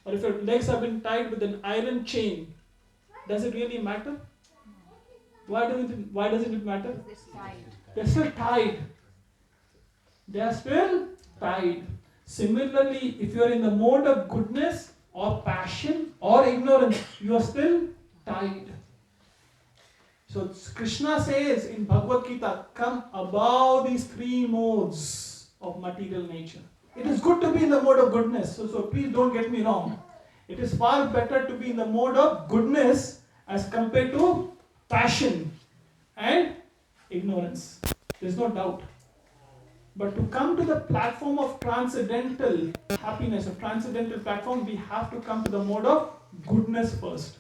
or if your legs have been tied with an iron chain, does it really matter? Why doesn't it matter? It's tied. They're still tied. They are still tied. Similarly, if you are in the mode of goodness or passion or ignorance, you are still tied. So Krishna says in Bhagavad Gita, come above these three modes of material nature. It is good to be in the mode of goodness, so please don't get me wrong. It is far better to be in the mode of goodness as compared to passion and ignorance. There's no doubt. But to come to the platform of transcendental happiness, a transcendental platform, we have to come to the mode of goodness first.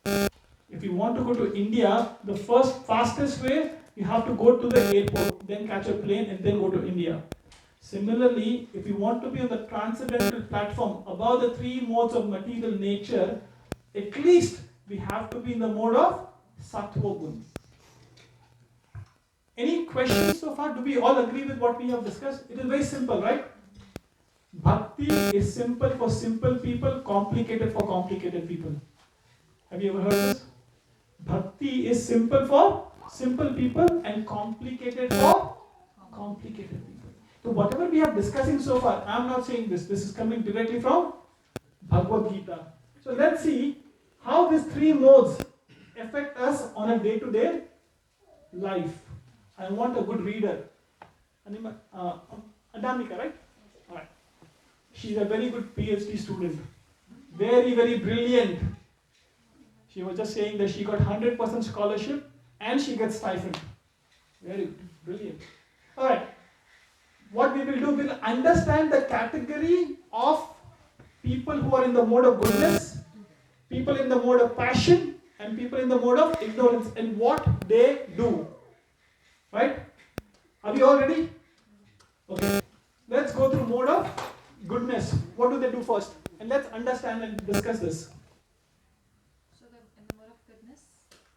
If you want to go to India, the fastest way, you have to go to the airport, then catch a plane and then go to India. Similarly, if you want to be on the transcendental platform above the three modes of material nature, at least we have to be in the mode of Sattva Gun. Any questions so far? Do we all agree with what we have discussed? It is very simple, right? Bhakti is simple for simple people, complicated for complicated people. Have you ever heard this? Bhakti is simple for simple people and complicated for complicated people. So whatever we are discussing so far, I am not saying this. This is coming directly from Bhagavad Gita. So let's see how these three modes affect us on a day-to-day life. I want a good reader. Adamika, right? Alright. She's a very good PhD student. Very, very brilliant. She was just saying that she got 100% scholarship and she gets stipend. Very good. Brilliant. Alright. What we will do, we'll understand the category of people who are in the mode of goodness, people in the mode of passion, and people in the mode of ignorance, and what they do. Right? Are we all ready? Okay. Let's go through mode of goodness. What do they do first? And let's understand and discuss this. So in the mode of goodness,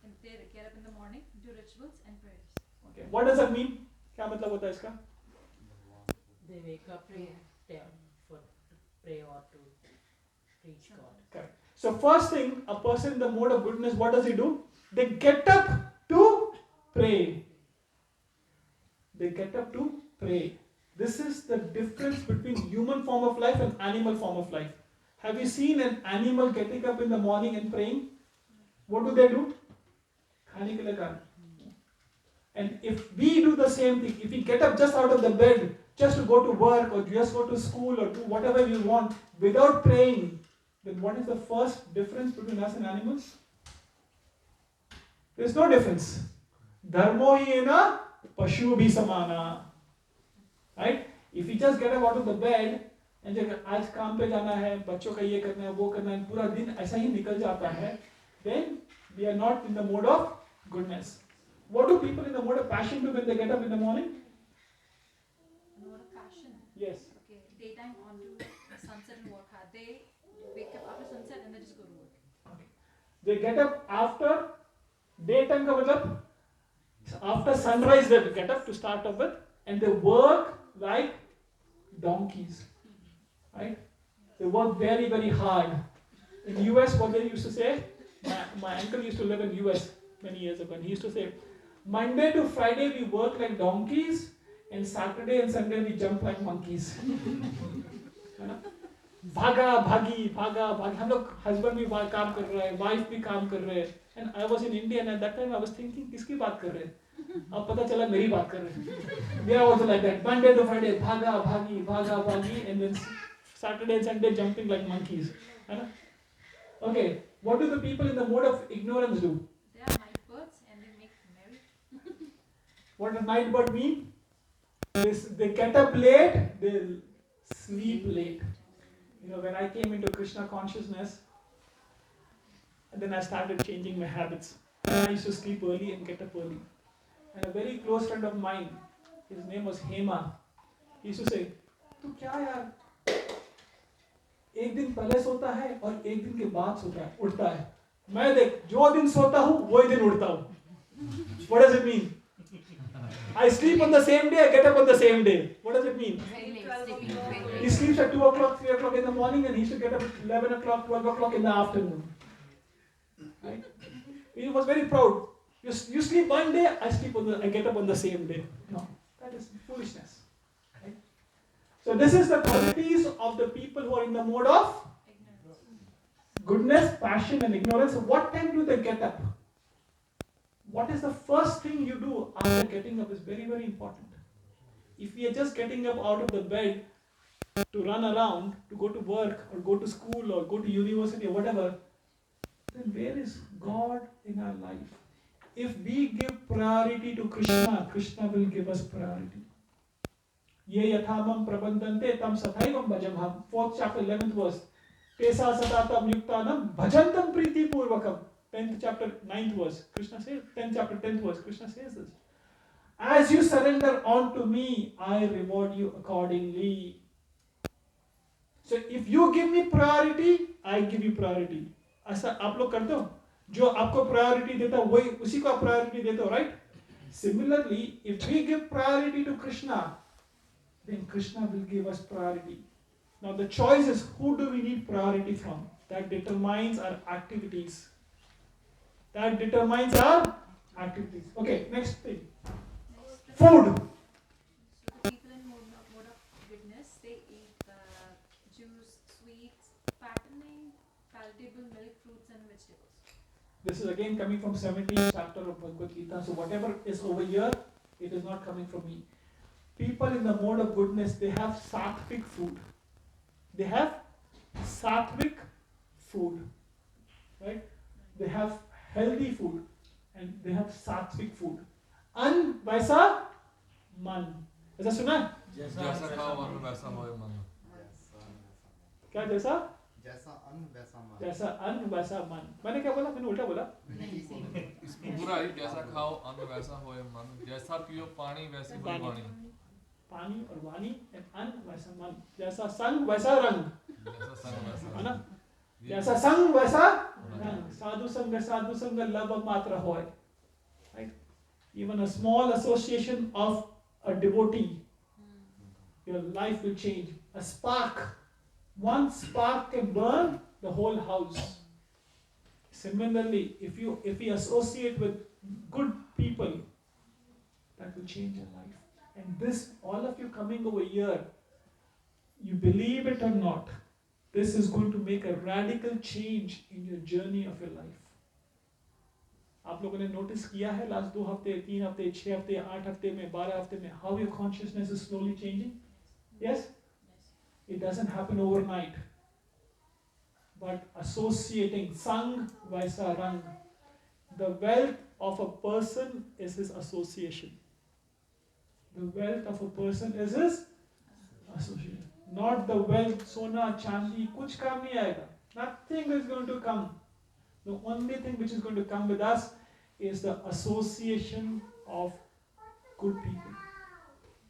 and they get up in the morning, do rituals and prayers. Okay. What does that mean? क्या मतलब होता है इसका? They wake up to pray or to preach God. Correct. So first thing, a person in the mode of goodness, what does he do? They get up to pray. They get up to pray. This is the difference between human form of life and animal form of life. Have you seen an animal getting up in the morning and praying? What do? खाने के लिए खाना. And if we do the same thing, if we get up just out of the bed, just to go to work or just go to school or do whatever we want without praying, then what is the first difference between us and animals? There is no difference. Dharmo hi ena pashu bhi samana. Right? If we just get up out of the bed and आज काम पे जाना है, बच्चों का ये करना है, वो करना है, पूरा दिन ऐसा ही निकल जाता है, then we are not in the mode of goodness. What do people in the mode of passion do when they get up in the morning? In the mode of passion. Yes. Okay. Daytime on to sunset and work hard. They wake up after sunset and they just go to work. Okay. They get up after daytime का मतलब after sunrise they get up to start off with, and they work like donkeys. Right? They work very, very hard. In US, what they used to say, my uncle used to live in US many years ago, and he used to say, Monday to Friday we work like donkeys, and Saturday and Sunday we jump like monkeys. भागा भागी हम लोग husband भी काम कर रहा है, wife भी काम कर रहे हैं, and I was in India and at that time I was thinking किसकी बात कर रहे हैं, अब पता चला मेरी बात कर रहे हैं. We are also like that, Monday to Friday भागा भागी, and then Saturday and Sunday jumping like monkeys. Okay, what do the people in the mode of ignorance do? They are night birds and they make merry. What does night bird mean? They get up late, they sleep late. When I came into Krishna consciousness, and then I started changing my habits. And I used to sleep early and get up early. And a very close friend of mine, his name was Hema, he used to say, "तू क्या यार? एक दिन पहले सोता है और एक दिन के बाद उठता है। मैं देख, जो दिन सोता हूँ, वही दिन उठता हूँ." What does it mean? I sleep on the same day, I get up on the same day. What does it mean? He sleeps at 2 o'clock, 3 o'clock in the morning, and he used to get up at 11 o'clock, 12 o'clock in the afternoon. Right? He was very proud. You sleep one day, I get up on the same day. No, that is foolishness. Right? So this is the qualities of the people who are in the mode of goodness, passion, and ignorance. What time do they get up? What is the first thing you do after getting up is very, very important. If we are just getting up out of the bed to run around, to go to work, or go to school, or go to university, or whatever, then where is God in our life? If we give priority to Krishna, Krishna will give us priority. Ye yathamam prabandante tam sathaivam bhajamham. 4th chapter, 11th verse. Tesa satatam yuktanam bhajantam priti purvakam. 10th chapter, 9th verse. Krishna says, 10th chapter, 10th verse. Krishna says this. As you surrender unto me, I reward you accordingly. So if you give me priority, I give you priority. ऐसा आप लोग करते हो? जो आपको priority देता है, वही उसी को आप priority देते हो, right? Similarly, if we give priority to Krishna, then Krishna will give us priority. Now the choice is, who do we need priority from? That determines our activities. Okay, next thing. Food. So the people in mode of goodness, they eat juice, sweets, fattening, palatable milk, fruits and vegetables. This is again coming from 17th chapter of Bhagavad Gita. So whatever is over here, it is not coming from me. People in the mode of goodness, they have sattvic food. They have sattvic food. Right? They have healthy food. And they have sattvic food. An vaisa man. ऐसा सुना है? जैसा खाओ मन वैसा होए मन। क्या जैसा? जैसा अन्न वैसा मन। जैसा अन्न वैसा मन। मैंने क्या बोला? मैंने उल्टा बोला? इसमें पूरा ही जैसा खाओ अन्न वैसा होए मन, जैसा पियो पानी वैसी होए वाणी। पानी और वाणी and अन्न वैसा मन। जैसा संग वैसा रंग। जैसा संग वैसा है ना? जैसा संग वैसा रंग। साधु संग लब मात्र होए। Right? Even a small association of a devotee, your life will change. A spark, one spark can burn the whole house. Similarly, if we associate with good people, that will change your life. And this, all of you coming over here, you believe it or not, this is going to make a radical change in your journey of your life. आप लोगों ने notice किया है last 2 हफ्ते, 3 हफ्ते, 6 हफ्ते, 8 हफ्ते में, 12 हफ्ते में, how your consciousness is slowly changing? Yes? It doesn't happen overnight. But associating, sang vaisa rang. The wealth of a person is his association. The wealth of a person is his association. Not the wealth, sona, chandi, kuch kam nahi aayega. Nothing is going to come. The only thing which is going to come with us is the association of good people.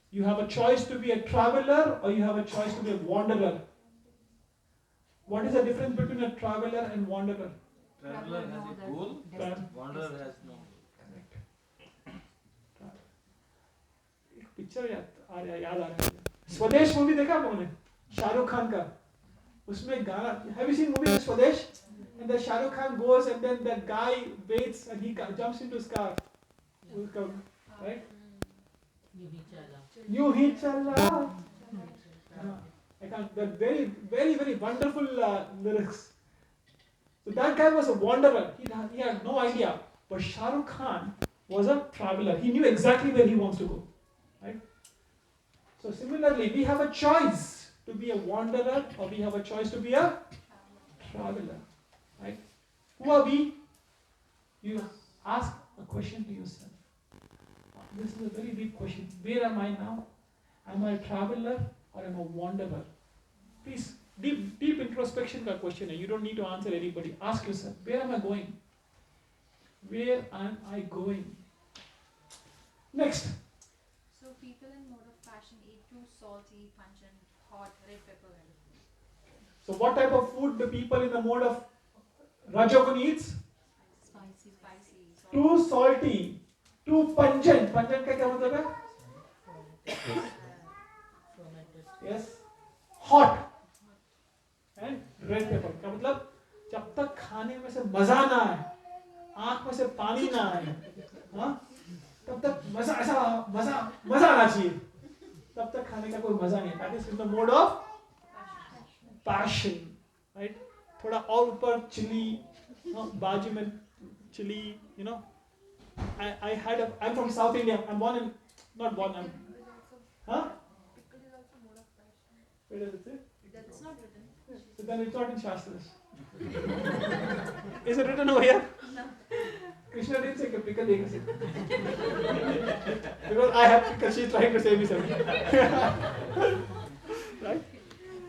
You have a choice to be a traveler or you have a choice to be a wanderer. What is the difference between a traveler and wanderer? Traveler has a goal, wanderer has no goal. एक picture याद आ रहा है. स्वदेश movie देखा आप लोगों ने? शाहरुख खान का. उसमें गाना. Have you seen movie स्वदेश? And then Shah Rukh Khan goes and then that guy waits and he jumps into his car. Right? You he chala. I can't. That very, very, very wonderful lyrics. So that guy was a wanderer. He had no idea. But Shah Rukh Khan was a traveler. He knew exactly where he wants to go. Right? So similarly, we have a choice to be a wanderer or we have a choice to be a traveler. Right? Who are we? You ask a question to yourself. This is a very deep question. Where am I now? Am I a traveler or am I a wanderer? please, deep introspection का question है. You don't need to answer anybody. Ask yourself, where am I going? Where am I going? Next. So people in mode of passion eat too salty, pungent, hot, red pepper kind of food. So what type of food the people in the mode of Rajagun eats? Spicy. Too salty, too pungent. Pungent का क्या मतलब है? Yes. Hot. And red pepper का मतलब जब तक खाने में से मजा ना आए, आँख में से पानी ना आए, हाँ, तब तक मजा आना चाहिए. तब तक खाने का कोई मजा नहीं. That is in the mode of passion, right? थोड़ा और ऊपर chili, बाजू में chili, you know. I'm from South India. Not born. Huh? Pickle is also mode of passion. Where does it say? That's not written. So then it's not in Shastras. Is it written over here? No. Krishna didn't say pickle dekha se. Because I have pickle, she's trying to say me something. Right?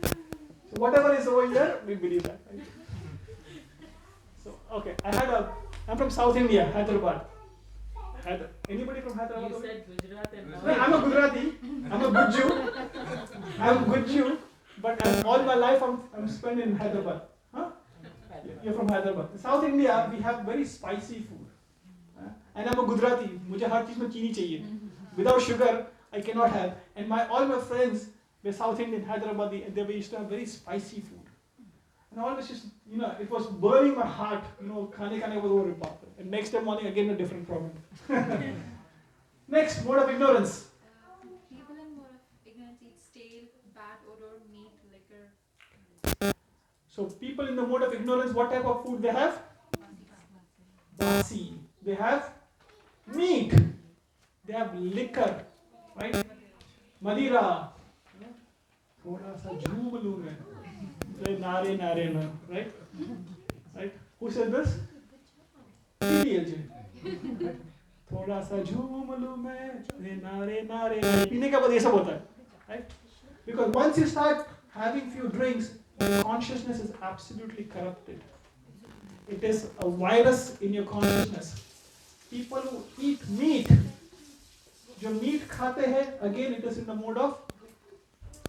So whatever is over here, we believe that. Right? So okay, I'm from South India, Hyderabad. Anybody from Hyderabad? You said Gujarat and No, I'm a Gujarati. I'm a good Jew. But all my life I'm spent in Hyderabad. Huh? You're from Hyderabad. In South India, we have very spicy food. And I'm a Gujarati. मुझे हर चीज में चीनी चाहिए. Without sugar, I cannot have. And all my friends were South Indian, Hyderabadi, and they used to have very spicy food. And always just, it was burning my heart. खाने was over important. And next day morning, again a different problem. Next, mode of ignorance. People in mode of ignorance eat stale, bad odor, meat, liquor. So people in the mode of ignorance, what type of food they have? Basi. They have meat. They have liquor, right? Madira. थोड़ा सा झूम लूँ मैं. नारे ना, right? Right? Who said this? थोड़ा सा झूम लूँ मैं. नारे पीने का बाद ये सब होता है, right? Because once you start having few drinks, your consciousness is absolutely corrupted. It is a virus in your consciousness. People who eat meat, जो meat खाते हैं, again it is in the mode of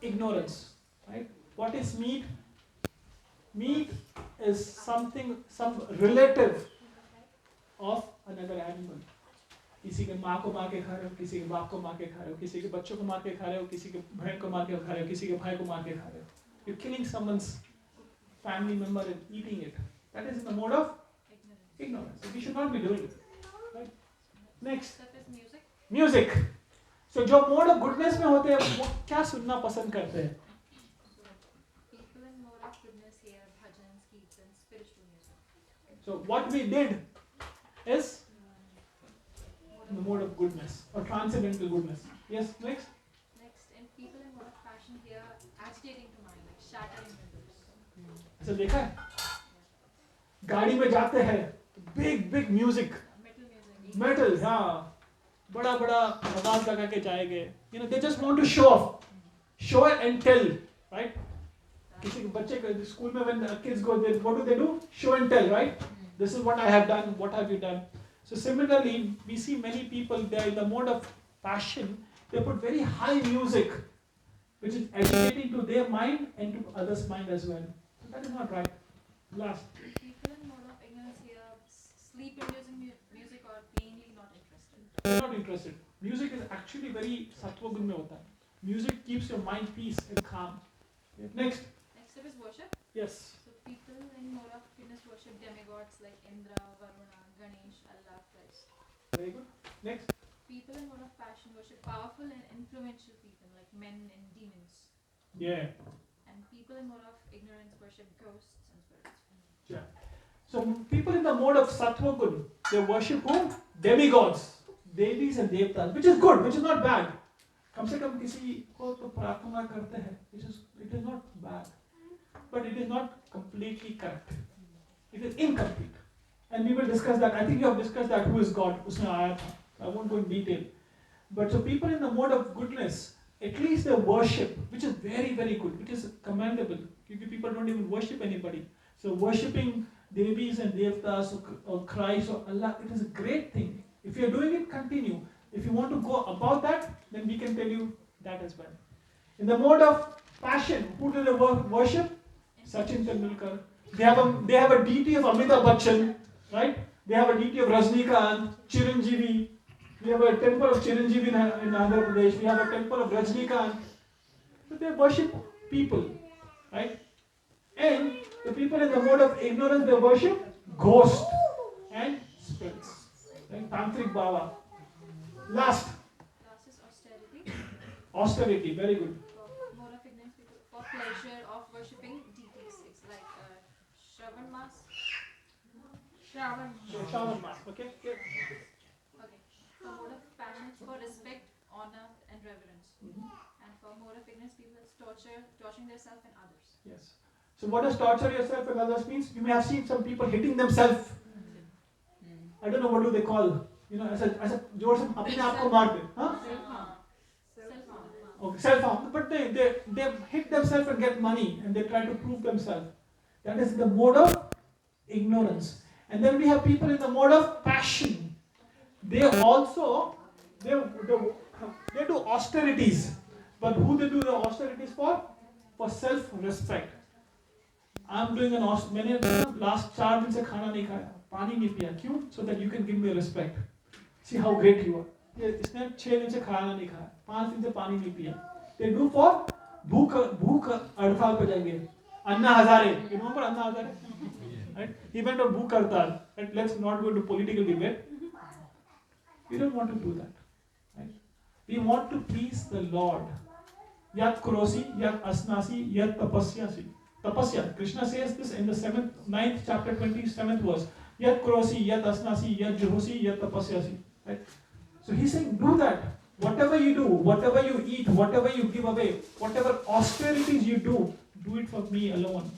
ignorance, right? What is meat? Meat is some relative of another animal. किसी के माँ को मार के खा रहे हो, किसी के बाप को मार के खा रहे हो, किसी के बच्चों को मार के खा रहे हो, किसी के बहन को मार के खा रहे हो, किसी के भाई को मार के खा रहे हो. You're killing someone's family member and eating it. That is in the mode of ignorance. So we should not be doing it. Right? Next. That is music. Music. So जो mode of goodness में होते हैं वो क्या सुनना पसंद करते हैं? People in mode of goodness hear bhajans, kirtans, spiritual music. So what we did is in the mode of goodness or transcendental goodness. Yes, next. Next, and people in mode of passion hear agitating to mind, like shattering windows. ऐसा देखा है? गाड़ी में जाते हैं, big music. Metal, हाँ. बड़ा आवाज लगा के जाएंगे. They just want to show and tell, right? किसी के बच्चे को स्कूल में when the kids go there, what do? Show and tell, right? This is what I have done. What have you done? So similarly, we see many people there in the mode of passion. They put very high music, which is agitating to their mind and to others' mind as well. So that is not right. Last. People in mode of ignorance hear sleep-inducing music or plainly not interested. They're not interested. Music is actually very sattva gun mein hota hai. Music keeps your mind peace and calm. Next. Next step is worship. Yes. So people in mode of goodness worship demigods like Indra, Varuna, Ganesh, Allah, Christ. Very good. Next. People in mode of passion worship powerful and influential people like men and demons. Yeah. And people in mode of ignorance worship ghosts and spirits. Yeah. So people in the mode of sattva gun, they worship who? Demigods, devis and devtas, which is good, which is not bad. कम से कम किसी को तो प्रार्थना करते हैं, it is not bad, but it is not completely correct. It is incomplete, and we will discuss that. I think you have discussed that. Who is God? उसमें आया था. I won't go in detail. But so people in the mode of goodness at least the worship, which is very, very good, which is commendable. People don't even worship anybody. So worshipping devis and devtas or Christ or Allah, it is a great thing. If you are doing it, continue. If you want to go about that, then we can tell you that as well. In the mode of passion, who do they worship? Sachin Tendulkar. They have a deity of Amitabh Bachchan, right? They have a deity of Rajnikant, Chiranjeevi. We have a temple of Chiranjeevi in Andhra Pradesh. We have a temple of Rajnikant. So they worship people, right? And the people in the mode of ignorance, they worship ghosts and spirits. Right? Tantric Baba. Last. Last is austerity. Austerity, very good. For more of ignorance people, for pleasure of worshipping deities. It's like Shravan Mas. Shravan Mas, okay? Okay. For mode of passion, it's for respect, honor, and reverence. And for mode of ignorance people, it's torturing themselves and others. Yes. So what does torture yourself and others means? You may have seen some people hitting themselves. I don't know what do they call. You know, as a जोर से अपने आप को मारते, हाँ? Okay, self-harm. But they hit themselves and get money, and they try to prove themselves. That is the mode of ignorance. And then we have people in the mode of passion. They also they do austerities. But who they do the austerities for? For self-respect. I'm doing an मैंने last 4 दिन से खाना नहीं खाया, पानी नहीं पिया, क्यों? So that you can give me respect. See how great you are. इसने 6 दिन से खाना नहीं खाया, 5 दिन से पानी नहीं पिया. They do for भूख हड़ताल पे जाएंगे. Anna Hazare, you remember Anna Hazare? Right? He went on भूख हड़ताल. Right? Let's not go into political debate. We don't want to do that. Right? We want to please the Lord. Yat kurosi, yat asnasi, yat tapasyasi. Tapasya. Krishna says this in the 9th chapter 27th verse. Yat kurosi, yat asnasi, yat juhosi, yat tapasyasi. Right? So he's saying, do that. Whatever you do, whatever you eat, whatever you give away, whatever austerities you do it for me alone.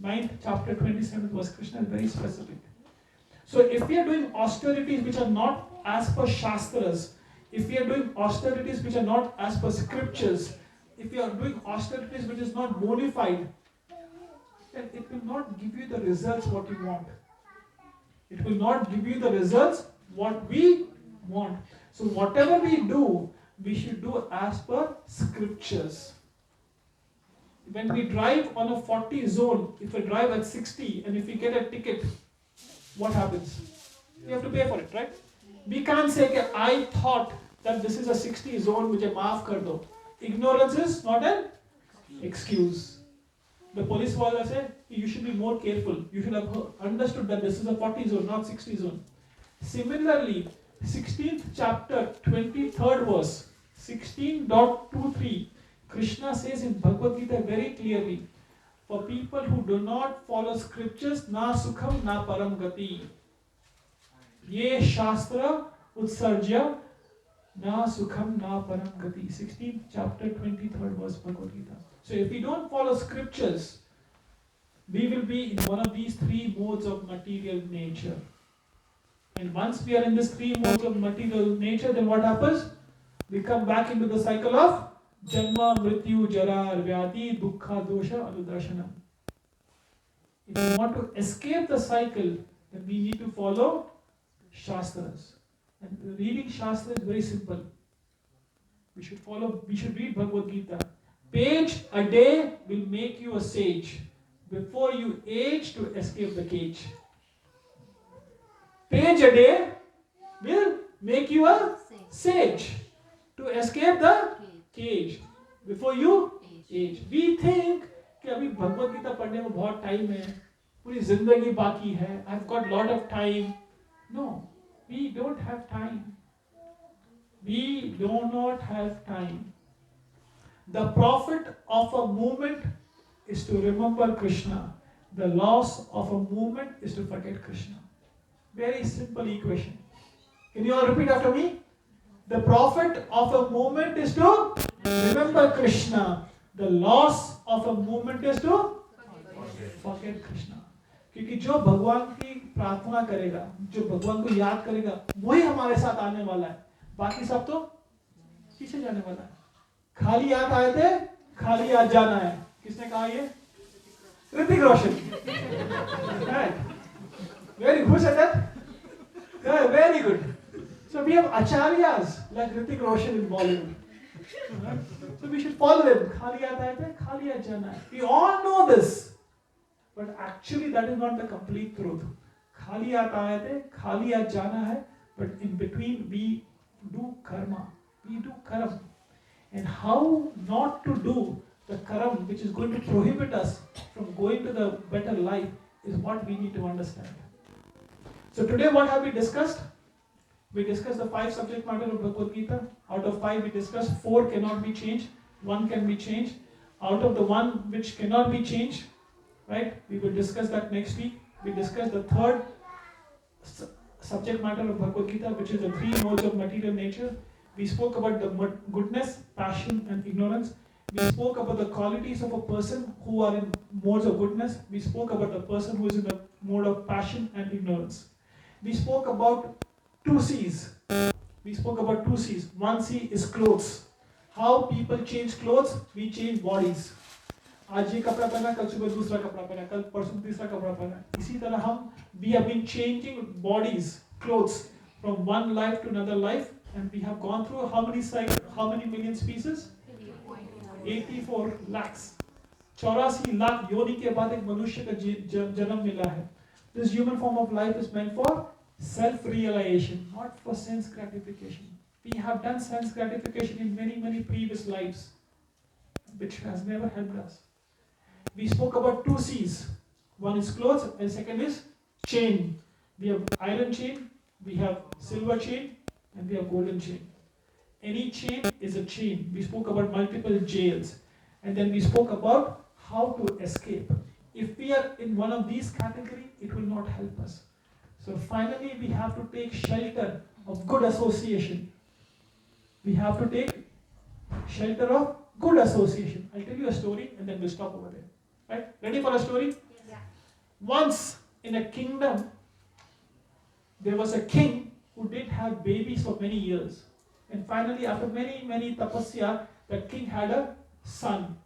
9th chapter 27th verse. Krishna is very specific. So if we are doing austerities which are not as per Shastras, if we are doing austerities which are not as per scriptures, if you are doing austerities which is not bona fide, then it will not give you the results what you want. It will not give you the results what we want. So whatever we do, we should do as per scriptures. When we drive on a 40 zone, if we drive at 60 and if we get a ticket, what happens? We have to pay for it, right? We can't say, okay, I thought that this is a 60 zone which I maaf kar do. Ignorance is not an excuse. The police wala say, you should be more careful. You should have understood that this is a 40 zone, not 60 zone. Similarly, 16th chapter, 23rd verse, 16.23, Krishna says in Bhagavad Gita very clearly, for people who do not follow scriptures, na sukham na param gati. Ye shastra utsarjya na sukham na param gati. 16th chapter, 23rd verse, Bhagavad Gita. So if we don't follow scriptures, we will be in one of these 3 modes of material nature. And once we are in this 3 modes of material nature, then what happens? We come back into the cycle of Janma, Mrityu, Jara, Vyati, Dukkha, Dosha, Anudarshanam. If we want to escape the cycle, then we need to follow Shastras. And reading Shastra is very simple. We should read Bhagavad Gita. Page a day will make you a sage. Before you age to escape the cage. Page a day will make you a sage to escape the cage before you age. We think कि अभी भगवद गीता पढ़ने में बहुत time है, पूरी जिंदगी बाकी है, I've got lot of time. No, we don't have time. We do not have time. The profit of a movement is to remember Krishna. The loss of a movement is to forget Krishna. Very simple equation. Can you all repeat after me? The profit of a movement is to remember Krishna. The loss of a movement is to forget Krishna. क्योंकि जो भगवान की प्रार्थना करेगा, जो भगवान को याद करेगा, वही हमारे साथ आने वाला है. बाकी सब तो पीछे जाने वाला है. खाली हाथ आए थे, खाली हाथ जाना है. किसने कहा ये? Hrithik Roshan. Right. Very good. Who said that? Yeah, very good. So we have acharyas like Hrithik Roshan in Bollywood. Right? So we should follow them. Khali aata hai the, khali aat jana hai. We all know this. But actually that is not the complete truth. Khali aata hai the, khali aat jana hai. But in between we do karma. We do karam. And how not to do the karam which is going to prohibit us from going to the better life is what we need to understand. So today what have we discussed? We discussed the 5 subject matter of Bhagavad Gita. Out of 5 we discussed 4 cannot be changed, 1 can be changed. Out of the 1 which cannot be changed, right, we will discuss that next week. We discussed the 3rd subject matter of Bhagavad Gita, which is the 3 modes of material nature. We spoke about the goodness, passion and ignorance. We spoke about the qualities of a person who are in modes of goodness. We spoke about the person who is in the mode of passion and ignorance. We spoke about 2 C's. We spoke about 2 C's. 1 C is clothes. How people change clothes, we change bodies. आज ये कपड़ा पहना, कल सुबह दूसरा कपड़ा पहना, कल परसों तीसरा कपड़ा पहना. इसी तरह हम we have been changing bodies, clothes from one life to another life, and we have gone through how many million species? 84 lakhs. 84 lakh योनि के बाद एक मनुष्य का जन्म मिला है. This human form of life is meant for self-realization, not for sense gratification. We have done sense gratification in many previous lives, which has never helped us. We spoke about 2 C's. One is clothes and second is chain. We have iron chain, we have silver chain, and we have golden chain. Any chain is a chain. We spoke about multiple jails. And then we spoke about how to escape. If we are in one of these categories, it will not help us. So finally, we have to take shelter of good association. We have to take shelter of good association. I'll tell you a story and then we'll stop over there. Right? Ready for a story? Yeah. Once in a kingdom, there was a king who didn't have babies for many years. And finally, after many tapasya, the king had a son.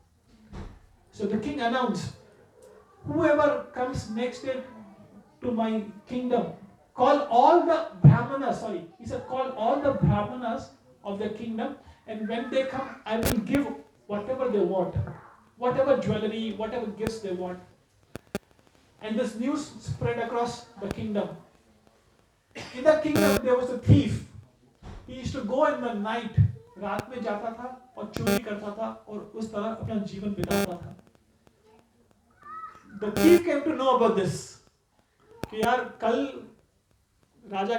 So the king announced, whoever comes next day to my kingdom, call all the brahmanas, he said, call all the brahmanas of the kingdom, and when they come, I will give whatever they want, whatever jewelry, whatever gifts they want. And this news spread across the kingdom. In the kingdom, there was a thief. He used to go in the night, रात में जाता था और चोरी करता था और उस तरह अपना जीवन बिताता था. The thief came to know about this. कि यार कल राजा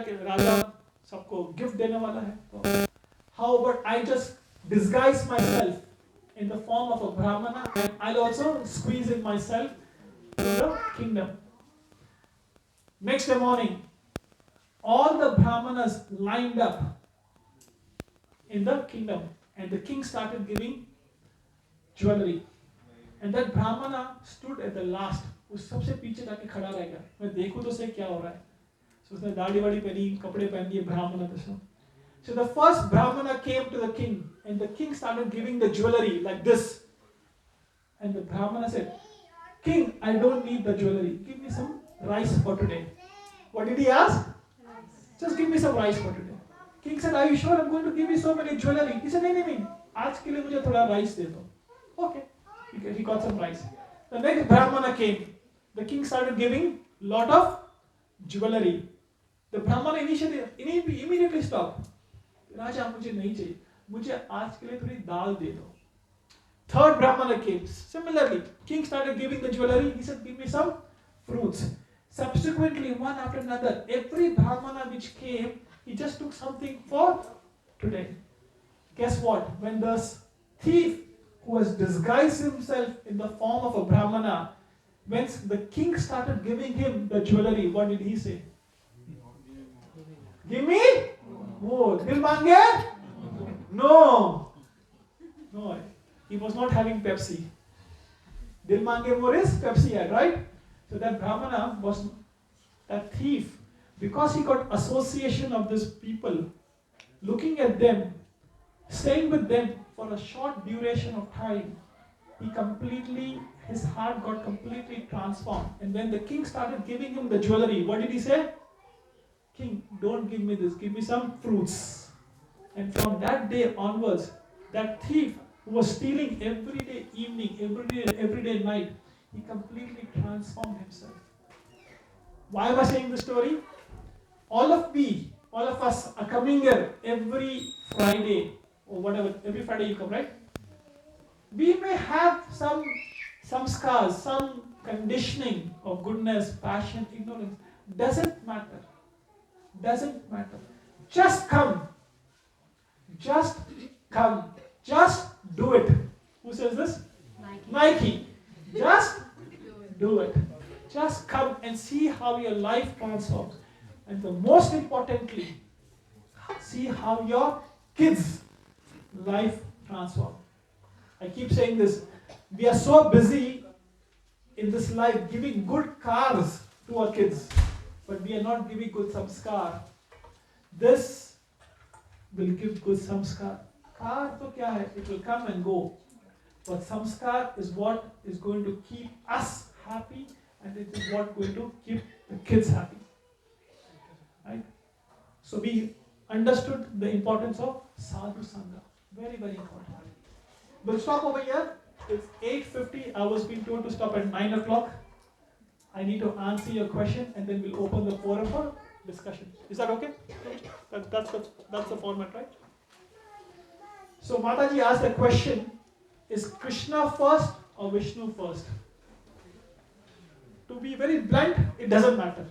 सबको गिफ्ट देने वाला है. तो how about I just disguise myself in the form of a brahmana and I'll also squeeze in myself to the kingdom. Next morning, all the brahmanas lined up in the kingdom and the king started giving jewelry. And that brahmana stood at the last. उस सबसे पीछे जाके खड़ा रह गया. मैं देखूं तो से क्या हो रहा है. So उसने दाढ़ी वाड़ी पहनी, कपड़े पहन लिए brahmana जैसा. So the first brahmana came to the king and the king started giving the jewelry like this. And the brahmana said, King, I don't need the jewelry. Give me some rice for today. What did he ask? Just give me some rice for today. King said, are you sure I'm going to give you so many jewelry? He said, नहीं, आज के लिए मुझे थोड़ा rice दे दो. Okay. He got some rice. The next brahmana came. The king started giving lot of jewelry. The brahmana immediately stopped. राजा मुझे नहीं चाहिए. मुझे आज के लिए थोड़ी दाल दे दो. Third brahmana came. Similarly, king started giving the jewelry. He said, give me some fruits. Subsequently, one after another, every brahmana which came, he just took something for today. Guess what? When the thief who has disguised himself in the form of a brahmana, when the king started giving him the jewelry, what did he say? Give me more. Dil mange? No. No. He was not having Pepsi. Dil mange more is Pepsi ad, right? So that brahmana was that thief. Because he got association of these people, looking at them, staying with them, for a short duration of time, his heart got completely transformed. And when the king started giving him the jewelry, what did he say? King, don't give me this, give me some fruits. And from that day onwards, that thief who was stealing every day evening, every day night, he completely transformed himself. Why am I saying this story? All of us are coming here every Friday or whatever, every Friday you come, right? We may have some scars, some conditioning of goodness, passion, ignorance. Doesn't matter. Doesn't matter. Just come. Just come. Just do it. Who says this? Nike. Just do it. Just come and see how your life transforms. And the most importantly, see how your kids' life transforms. I keep saying this. We are so busy in this life giving good cars to our kids, but we are not giving good samskar. This will give good samskar. Car to kya hai? It will come and go. But samskar is what is going to keep us happy, and it is what is going to keep the kids happy. Right? So we understood the importance of sadhu sangha. Very, very important. We'll stop over here. It's 8:50. I was being told to stop at 9 o'clock. I need to answer your question and then we'll open the forum for discussion. Is that okay? That's the format, right? So Mataji asked a question, is Krishna first or Vishnu first? To be very blunt, it doesn't matter.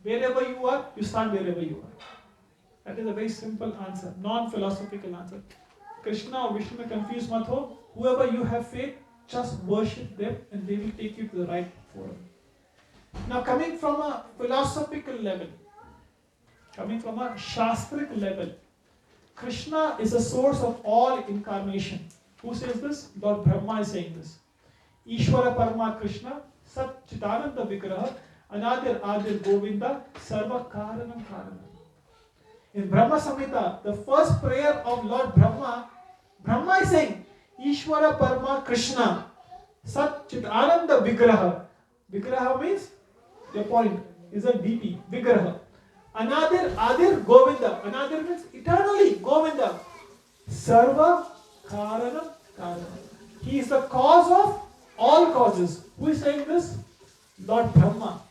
Wherever you are, you stand wherever you are. That is a very simple answer, non-philosophical answer. Krishna or Vishnu mein confused mat ho. Whoever you have faith, just worship them and they will take you to the right forum. Now coming from a philosophical level, coming from a shastric level, Krishna is the source of all incarnation. Who says this? Lord Brahma is saying this. Ishvara Parama Krishna, Sat Chitananda Vigraha, Anadir Adir Govinda, Sarva Karanam Karanam. In Brahma Samhita, the first prayer of Lord Brahma, Brahma is saying, Ishvara Parama Krishna, Sat Chitananda Vigraha. Vigraha means, the point is a deity, Vigraha. Anadir Adir Govinda. Anadir means eternally Govinda. Sarva Karanam Karanam. He is the cause of all causes. Who is saying this? Lord Brahma.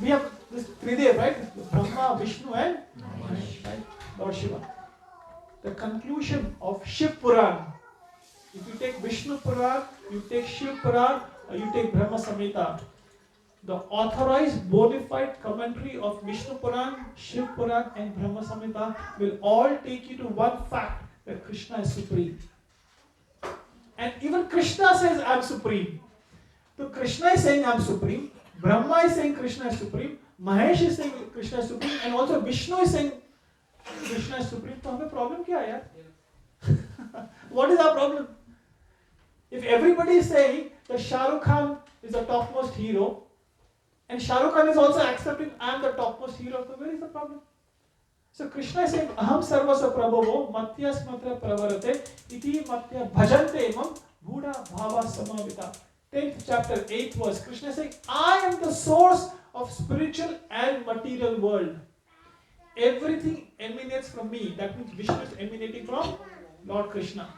We have this Tridev, right? Brahma, Vishnu and Mahesh, right? Lord Shiva. The conclusion of Shiv Puran. If you take Vishnu Puran, you take Shiv Puran, or you take Brahma Samhita, the authorized bona fide commentary of Vishnu Puran, Shiv Puran and Brahma Samhita will all take you to one fact, that Krishna is supreme. And even Krishna says, I am supreme. So Krishna is saying, I am supreme. Brahma is saying Krishna is supreme. Mahesh is saying Krishna is supreme. And also Vishnu is saying Krishna is supreme. So our problem kya hai yaar? What is our problem? If everybody is saying that Shah Rukh Khan is the topmost hero, and Shah Rukh Khan is also accepting I am the topmost hero, so where is the problem? So Krishna is saying, Aham sarvasya prabhavo matyas matra pravarate iti matya bhajante imam buddha bhava samavita. 10th chapter, 8th verse. Krishna is saying, I am the source of spiritual and material world. Everything emanates from me. That means Vishnu is emanating from Lord Krishna.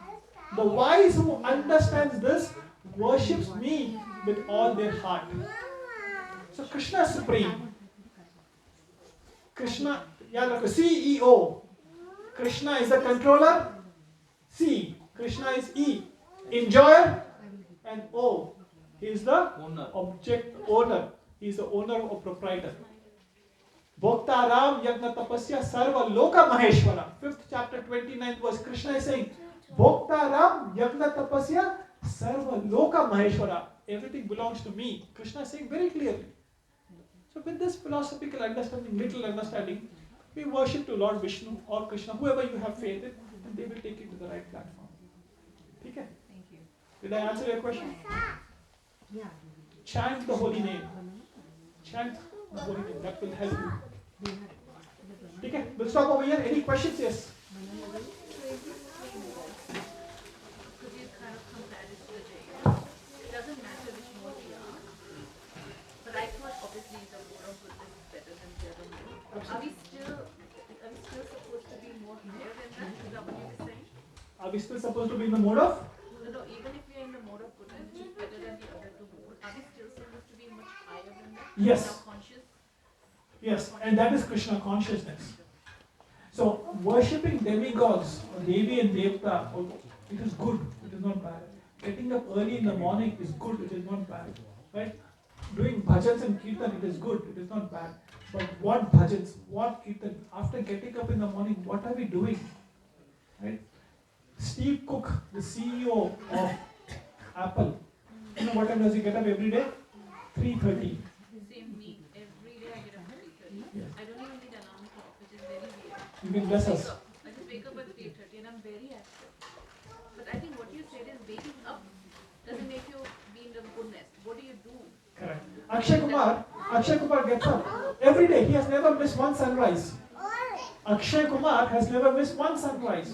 The wise who understands this worships me with all their heart. So Krishna is supreme. Krishna, CEO. Krishna is the controller. C. Krishna is E. Enjoyer. And O. He is the object owner. He is the owner or proprietor. Bhokta Ram Yagna Tapasya Sarva Loka Maheshwara. 5th chapter 29th verse. Krishna is saying, Bhokta Ram Yagna Tapasya Sarva Loka Maheshwara. Everything belongs to me. Krishna is saying very clearly. So with this philosophical understanding, little understanding, we worship to Lord Vishnu or Krishna, whoever you have faith in, and they will take you to the right platform. Okay? Thank you. Did I answer your question? Chant the holy name. Chant the holy name. That will help you. Okay? We'll stop over here. Any questions? Yes. kind of compare it to the Jain. It doesn't matter which mode we are. But I thought obviously the mode of goodness is better than the other mode. Are we still supposed to be more higher than that? Is that what you were saying? Are we still supposed to be in the mode of? No, even if we are in the mode of goodness, which is better than the other two modes, are we still supposed to be much higher than that? Yes. Now conscious? Yes, and that is Krishna consciousness. So, worshipping demigods, or Devi and Devta, it is good, it is not bad. Getting up early in the morning is good, it is not bad. Right? Doing bhajans and kirtan, it is good, it is not bad. But what bhajans, what kirtan, after getting up in the morning, what are we doing? Right? Steve Cook, the CEO of Apple, you know what time does he get up every day? 3:30. Same me. Every day I get up at 3:30. Yeah. I don't even need alarm clock, which is very weird. You can bless us. I just wake up at 3:30 and I'm very active. But I think what you said is waking up doesn't make you be in the goodness. What do you do? Correct. Akshay Kumar gets up every day. He has never missed one sunrise. Akshay Kumar has never missed one sunrise.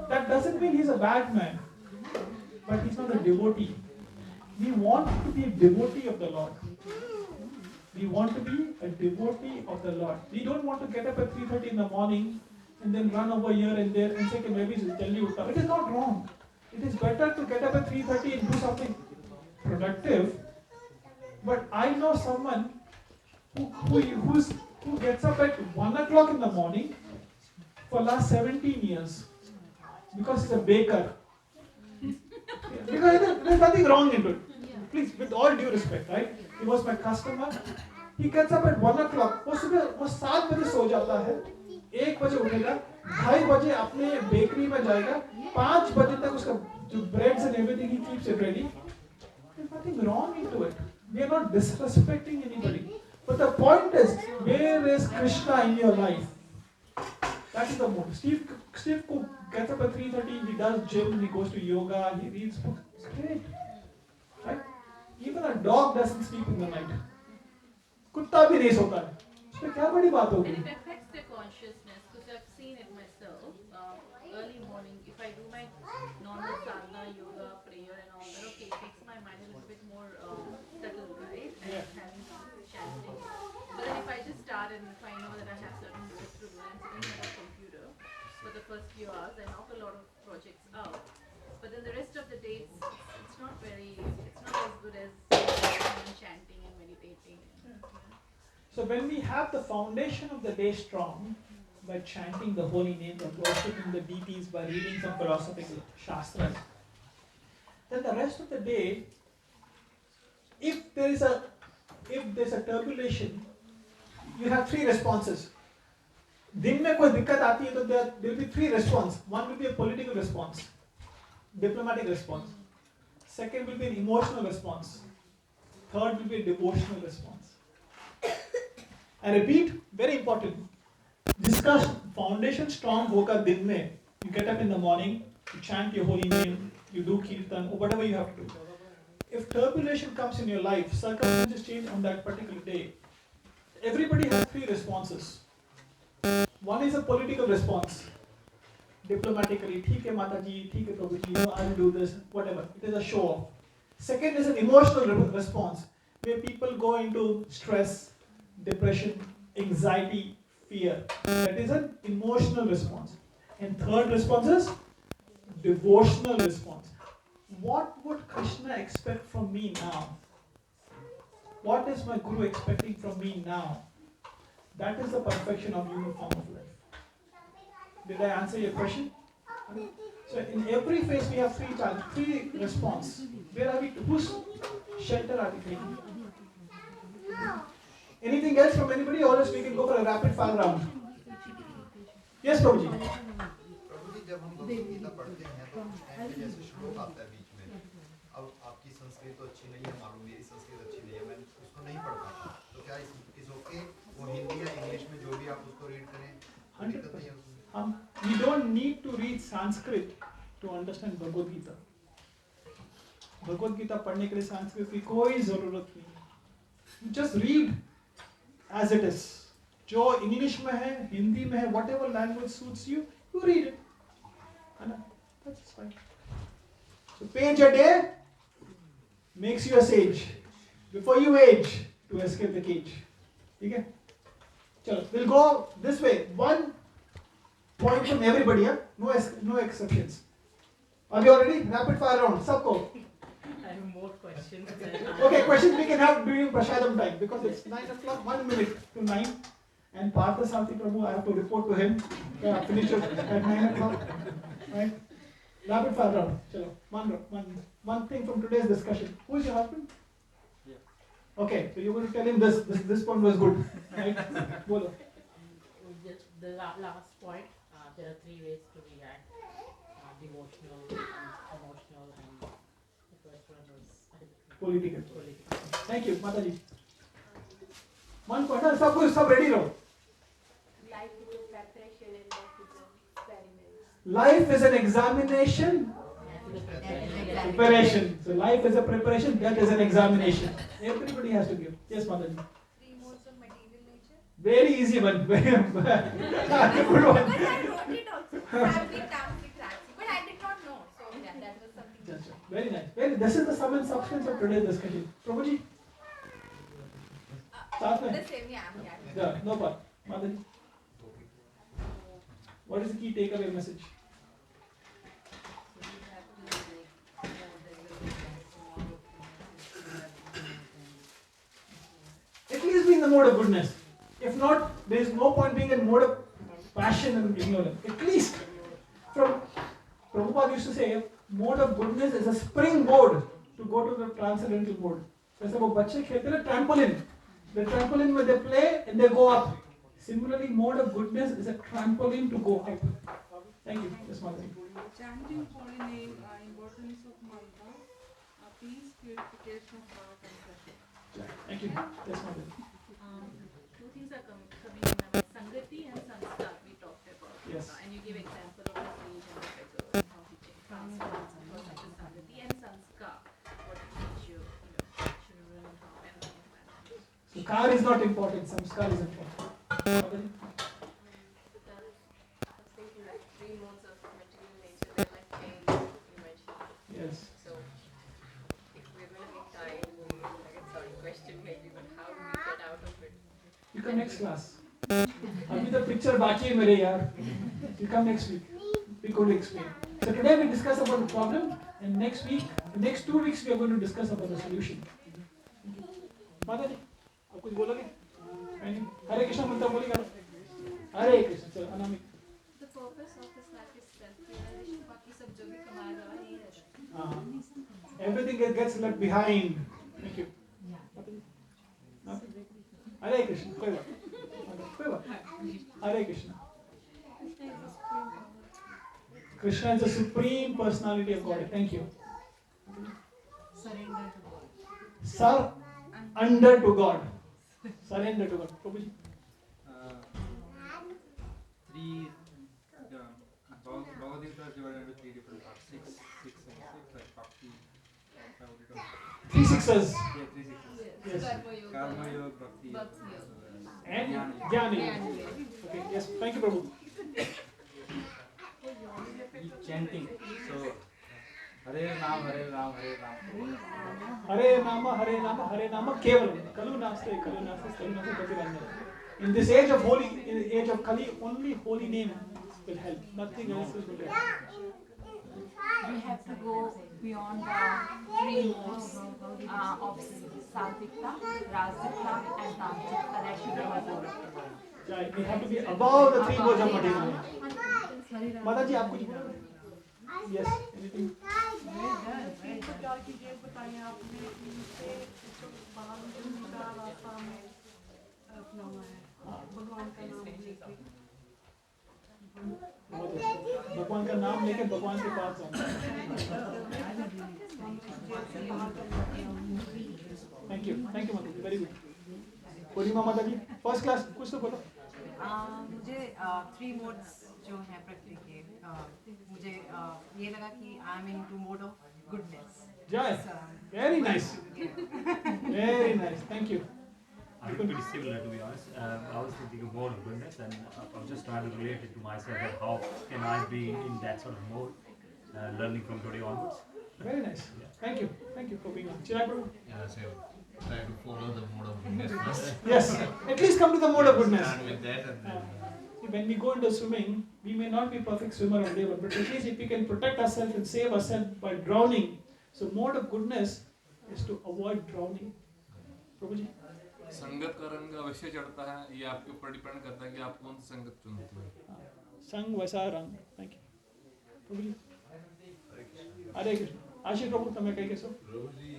That doesn't mean he's a bad man, but he's not a devotee. We want to be a devotee of the Lord. We want to be a devotee of the Lord. We don't want to get up at 3:30 in the morning and then run over here and there and say, okay, maybe it's Jaldi Utta. It is not wrong. It is better to get up at 3:30 and do something productive. But I know someone who gets up at 1 o'clock in the morning for last 17 years because he's a baker. Because there's nothing wrong in it. Please, with all due respect, right? He was my customer. He gets up at 1 o'clock. वो 7 बजे सो जाता है, 1 बजे उठेगा, 2:30 बजे अपने bakery में जाएगा, 5 बजे तक उसका जो breads and everything he keeps it ready. There's nothing wrong into it. We are not disrespecting anybody. But the point is, where is Krishna in your life? That is the mode. Steve Cook gets up at 3:30, he does gym, he goes to yoga, he reads books. It's great. Right? Even a dog doesn't sleep in the night. कुत्ता भी नहीं सोता है. उसमें क्या बड़ी बात होगी? And it affects their consciousness because I've seen it myself. Early morning, if I do my normal sadhana, yoga, prayer and all that, okay, it makes my mind a little bit more settled, right? And having chanting. But then if I just start and if I know that I have certain work to do and I'm sitting at a computer for the first few hours, I knock a lot of projects out. But then the rest of the day, it's not as good as chanting and meditating. So when we have the foundation of the day strong, by chanting the holy names and worshipping the deities, by reading some philosophical shastras, then the rest of the day, if there's a turbulation, you have 3 responses. दिन में कोई दिक्कत आती है तो there will be 3 responses. One will be a political response, diplomatic response. Second will be an emotional response. Third will be a devotional response. I repeat, very important. जिसका foundation strong होगा दिन में, you get up in the morning, you chant your holy name, you do kirtan, or whatever you have to do. If turbulation comes in your life, circumstances change on that particular day. Everybody has 3 responses. One is a political response. Diplomatically, ठीक है माता जी, ठीक है प्रभु जी, I will do this, whatever. It is a show off. Second is an emotional response, where people go into stress, depression, anxiety, fear. That is an emotional response. And third response is devotional response. What would Krishna expect from me now? What is my Guru expecting from me now? That is the perfection of human form of life. Did I answer your question? So in every phase we have 3 response. Where are we? Whose shelter are we taking? Anything else from anybody, or else we can go for a rapid fire round? Yes, Prabhuji. प्रभु जी, जब हम भगवद गीता पढ़ते हैं तो कुछ time पे जैसे श्लोक आता है बीच में, अब आपकी संस्कृत तो अच्छी नहीं है, मालूम मेरी संस्कृत अच्छी नहीं है, मैं उसको नहीं पढ़ पाता, तो क्या इस ओके वो हिंदी या इंग्लिश में जो भी आप उसको रीड करें, दिक्कत नहीं है उसमें? We don't need to read Sanskrit to understand Bhagavad Gita. Bhagavad Gita पढ़ने के लिए संस्कृत की कोई जरूरत नहीं. Just read as it is. जो इंग्लिश में है, हिंदी में है, whatever language suits you, you read it. That's fine. So page a day makes you a sage. Before you age, to escape the cage. Okay? Chalo, we'll go this way. One point from everybody, yeah? No exceptions. Are we all ready? Rapid fire round. Sabko. I have more questions. Okay, questions we can have during Prashadam time because it's 9 o'clock, 1 minute to 9. And Partha Sarthi Prabhu, I have to report to him. Finish it at 9 o'clock. Right? Rapid fire round. Chalo. One thing from today's discussion. Who is your husband? Yeah. Okay, so you're going to tell him this point was good. Right? Bolo. The last point, there are three ways to react. Devotional, emotional, and the first one was Political. political. Thank you, Mataji. One point. Sab ready now. Life is a preparation and death is an experiment. Life is an examination. Preparation. So life is a preparation, death is an examination. Everybody has to give. Yes, Mataji. 3 modes of material nature. Very easy one. Very good one. Because I wrote it also. Family, tamasic, raxi. But I did not know. So yeah, that was something. That's right. Very nice. This is the sum and substance of today's discussion. Prabhuji? The same, yeah, I'm here. Yeah, no problem. Mataji? What is the key takeaway message? At least be in the mode of goodness. If not, there is no point being in mode of passion and ignorance. At least, from Prabhupada used to say, mode of goodness is a springboard to go to the transcendental mode. जैसे वो बच्चे खेलते हैं trampoline. The trampoline where they play and they go up. Similarly, mode of goodness is a trampoline to go up. Thank you. Yes, Madhuri. Chanting holy name, importance of mantra, peace, purification of heart and pleasure. Thank you. Yes, Madhuri. Two things are coming in my mind. Sangati and sanskar we talked about. Yes. And you give example of the sage and the beggar and how he transforms into sangati and sanskar. What to teach you, children and how and So car is not important. Samskar is important. Madhuri? I was thinking like 3 modes of material nature, they're like chains you mentioned. Yes. So if we're going to be tied, like a sorry question maybe, but how do we get out of it? You come next class. अभी तो picture बाकी है मेरे यार. You come next week. We going to explain. So today we discuss about the problem, and next week, next 2 weeks we are going to discuss about the solution. माताजी, आप कुछ बोलोगे? हरे कृष्ण मंत्र बोलेगा? हरे कृष्ण. चलो अनामिक. The purpose of this life is self-realization. बाकी सब जो भी कमाया जा रहा है यही रहता है. Everything gets left behind. Thank you. Hare Krishna. कोई बात. Hare Krishna. Krishna is the supreme personality of God. Thank you. Surrender to God. Surrender to God. Surrender to God. Prabhuji. Three, Bhagavad Gita is divided into 3 different parts. Six like Bhakti. 3 sixes. Yeah, 3 sixes. Yes. Karma Yoga, Bhakti Yoga. And Jnana Yoga. Okay. Yes. Thank you, Prabhu. Chanting. So, Hare Ram, Hare Ram, Hare Ram. Hare Nama, Kevalam. Kalu Naste, Kaviranda. In this age of in the age of Kali, only holy name will help. Nothing else will help. We have to go beyond the 3 modes of Satvika, Rajika and Tamsika. That should be our goal. Right. We have to be above the 3 modes of material. Mataji, आप कुछ बोलो? Yes. Anything? प्रकार की चीज बताई आपने इनसे बाहर निकलने का रास्ता हमें अपनाना है भगवान का नाम लेके भगवान का नाम लेके भगवान के पास जाना. Thank you, Mataji. Very good. पूर्णिमा माताजी, फर्स्ट क्लास कुछ तो बोलो. मुझे 3 मोड्स जो हैं प्रकृति के मुझे ये लगा कि I am into mode of goodness. जय. Very nice. Very nice. Thank you. I'm pretty similar, to be honest. I was thinking of mode of goodness, and I'm just trying to relate it to myself. And how can I be in that sort of mode, learning from today onwards? Very nice. Thank you for being on. Chirag Prabhu? Yeah, so try to follow the mode of goodness first. Yes, at least come to the mode of goodness. Start with that and then. When we go into swimming, we may not be perfect swimmer on day one, but at least if we can protect ourselves and save ourselves by drowning. So mode of goodness is to avoid drowning. Prabhuji? संगत का रंग अवश्य चढ़ता है, ये आपके ऊपर depend करता है कि आप कौन सी संगत चुनते हो. संग वैसा रंग. Thank you. प्रभुजी? हरे कृष्ण. आशीष प्रभु तुम्हें कहीं कैसे? प्रभुजी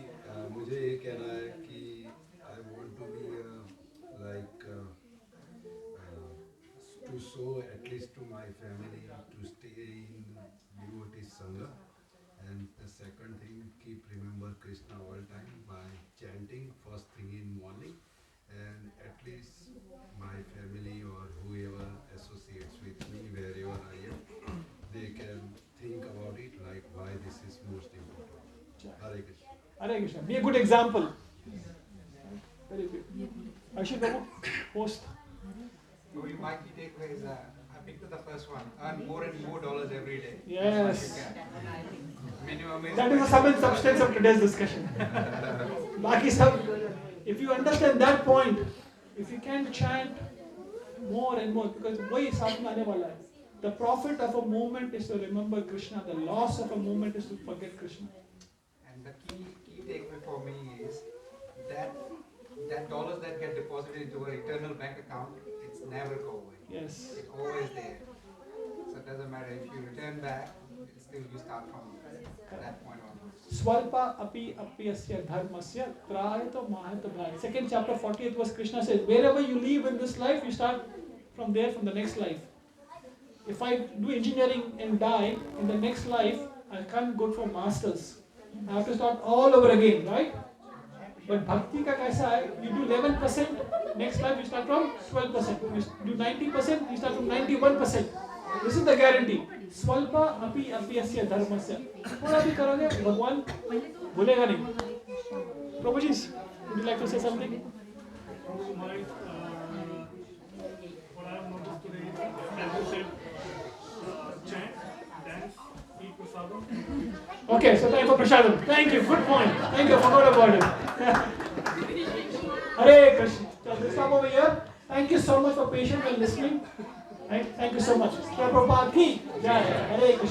मुझे ये कहना है कि I want to be like to show at least to my family to stay in devotee sangha, and the second thing, keep remember Krishna all time by chanting first thing in morning, and at least my family or whoever associates with me wherever I am, they can think about it like why this is most important. Hare Krishna. Hare Krishna. Be a good example. Very good. Ashish Babu, host. My key takeaway is I picked the first one. Earn more and more dollars every day. Yes. Minimum is. That is the sum and substance of today's discussion. Baki sab, if you understand that point, if you can chant more and more, because wahi saath mein aane wala hai. The profit of a moment is to remember Krishna. The loss of a moment is to forget Krishna. And the key takeaway for me is that dollars that get deposited into our eternal bank account, it's never go away. Yes. It's always there. So it doesn't matter if you return back, it's still you start from that point on. Swalpa api apyasya dharmasya trahato mahato bhai. Second chapter 40th verse, Krishna says, wherever you live in this life, you start from there, from the next life. If I do engineering and die, in the next life, I can't go for masters. I have to start all over again, right? But bhakti ka kaisa hai, you do 11%, next life you start from 12%. You do 90%, you start from 91%. This is the guarantee. Swalpa api apyasya dharmasya. थोड़ा भी करोगे, भगवान भूलेगा नहीं. Prabhuji, would you like to say something? What I have noticed today is, as you said, chant, dance, eat prasadam. Okay, so time for prasadam. Thank you, good point. Thank you, forgot about it. Hare Krishna. So let's stop over here. Thank you so much for patience and listening. Right? Thank you so much. Prabhupada ki jai. Hare Krishna.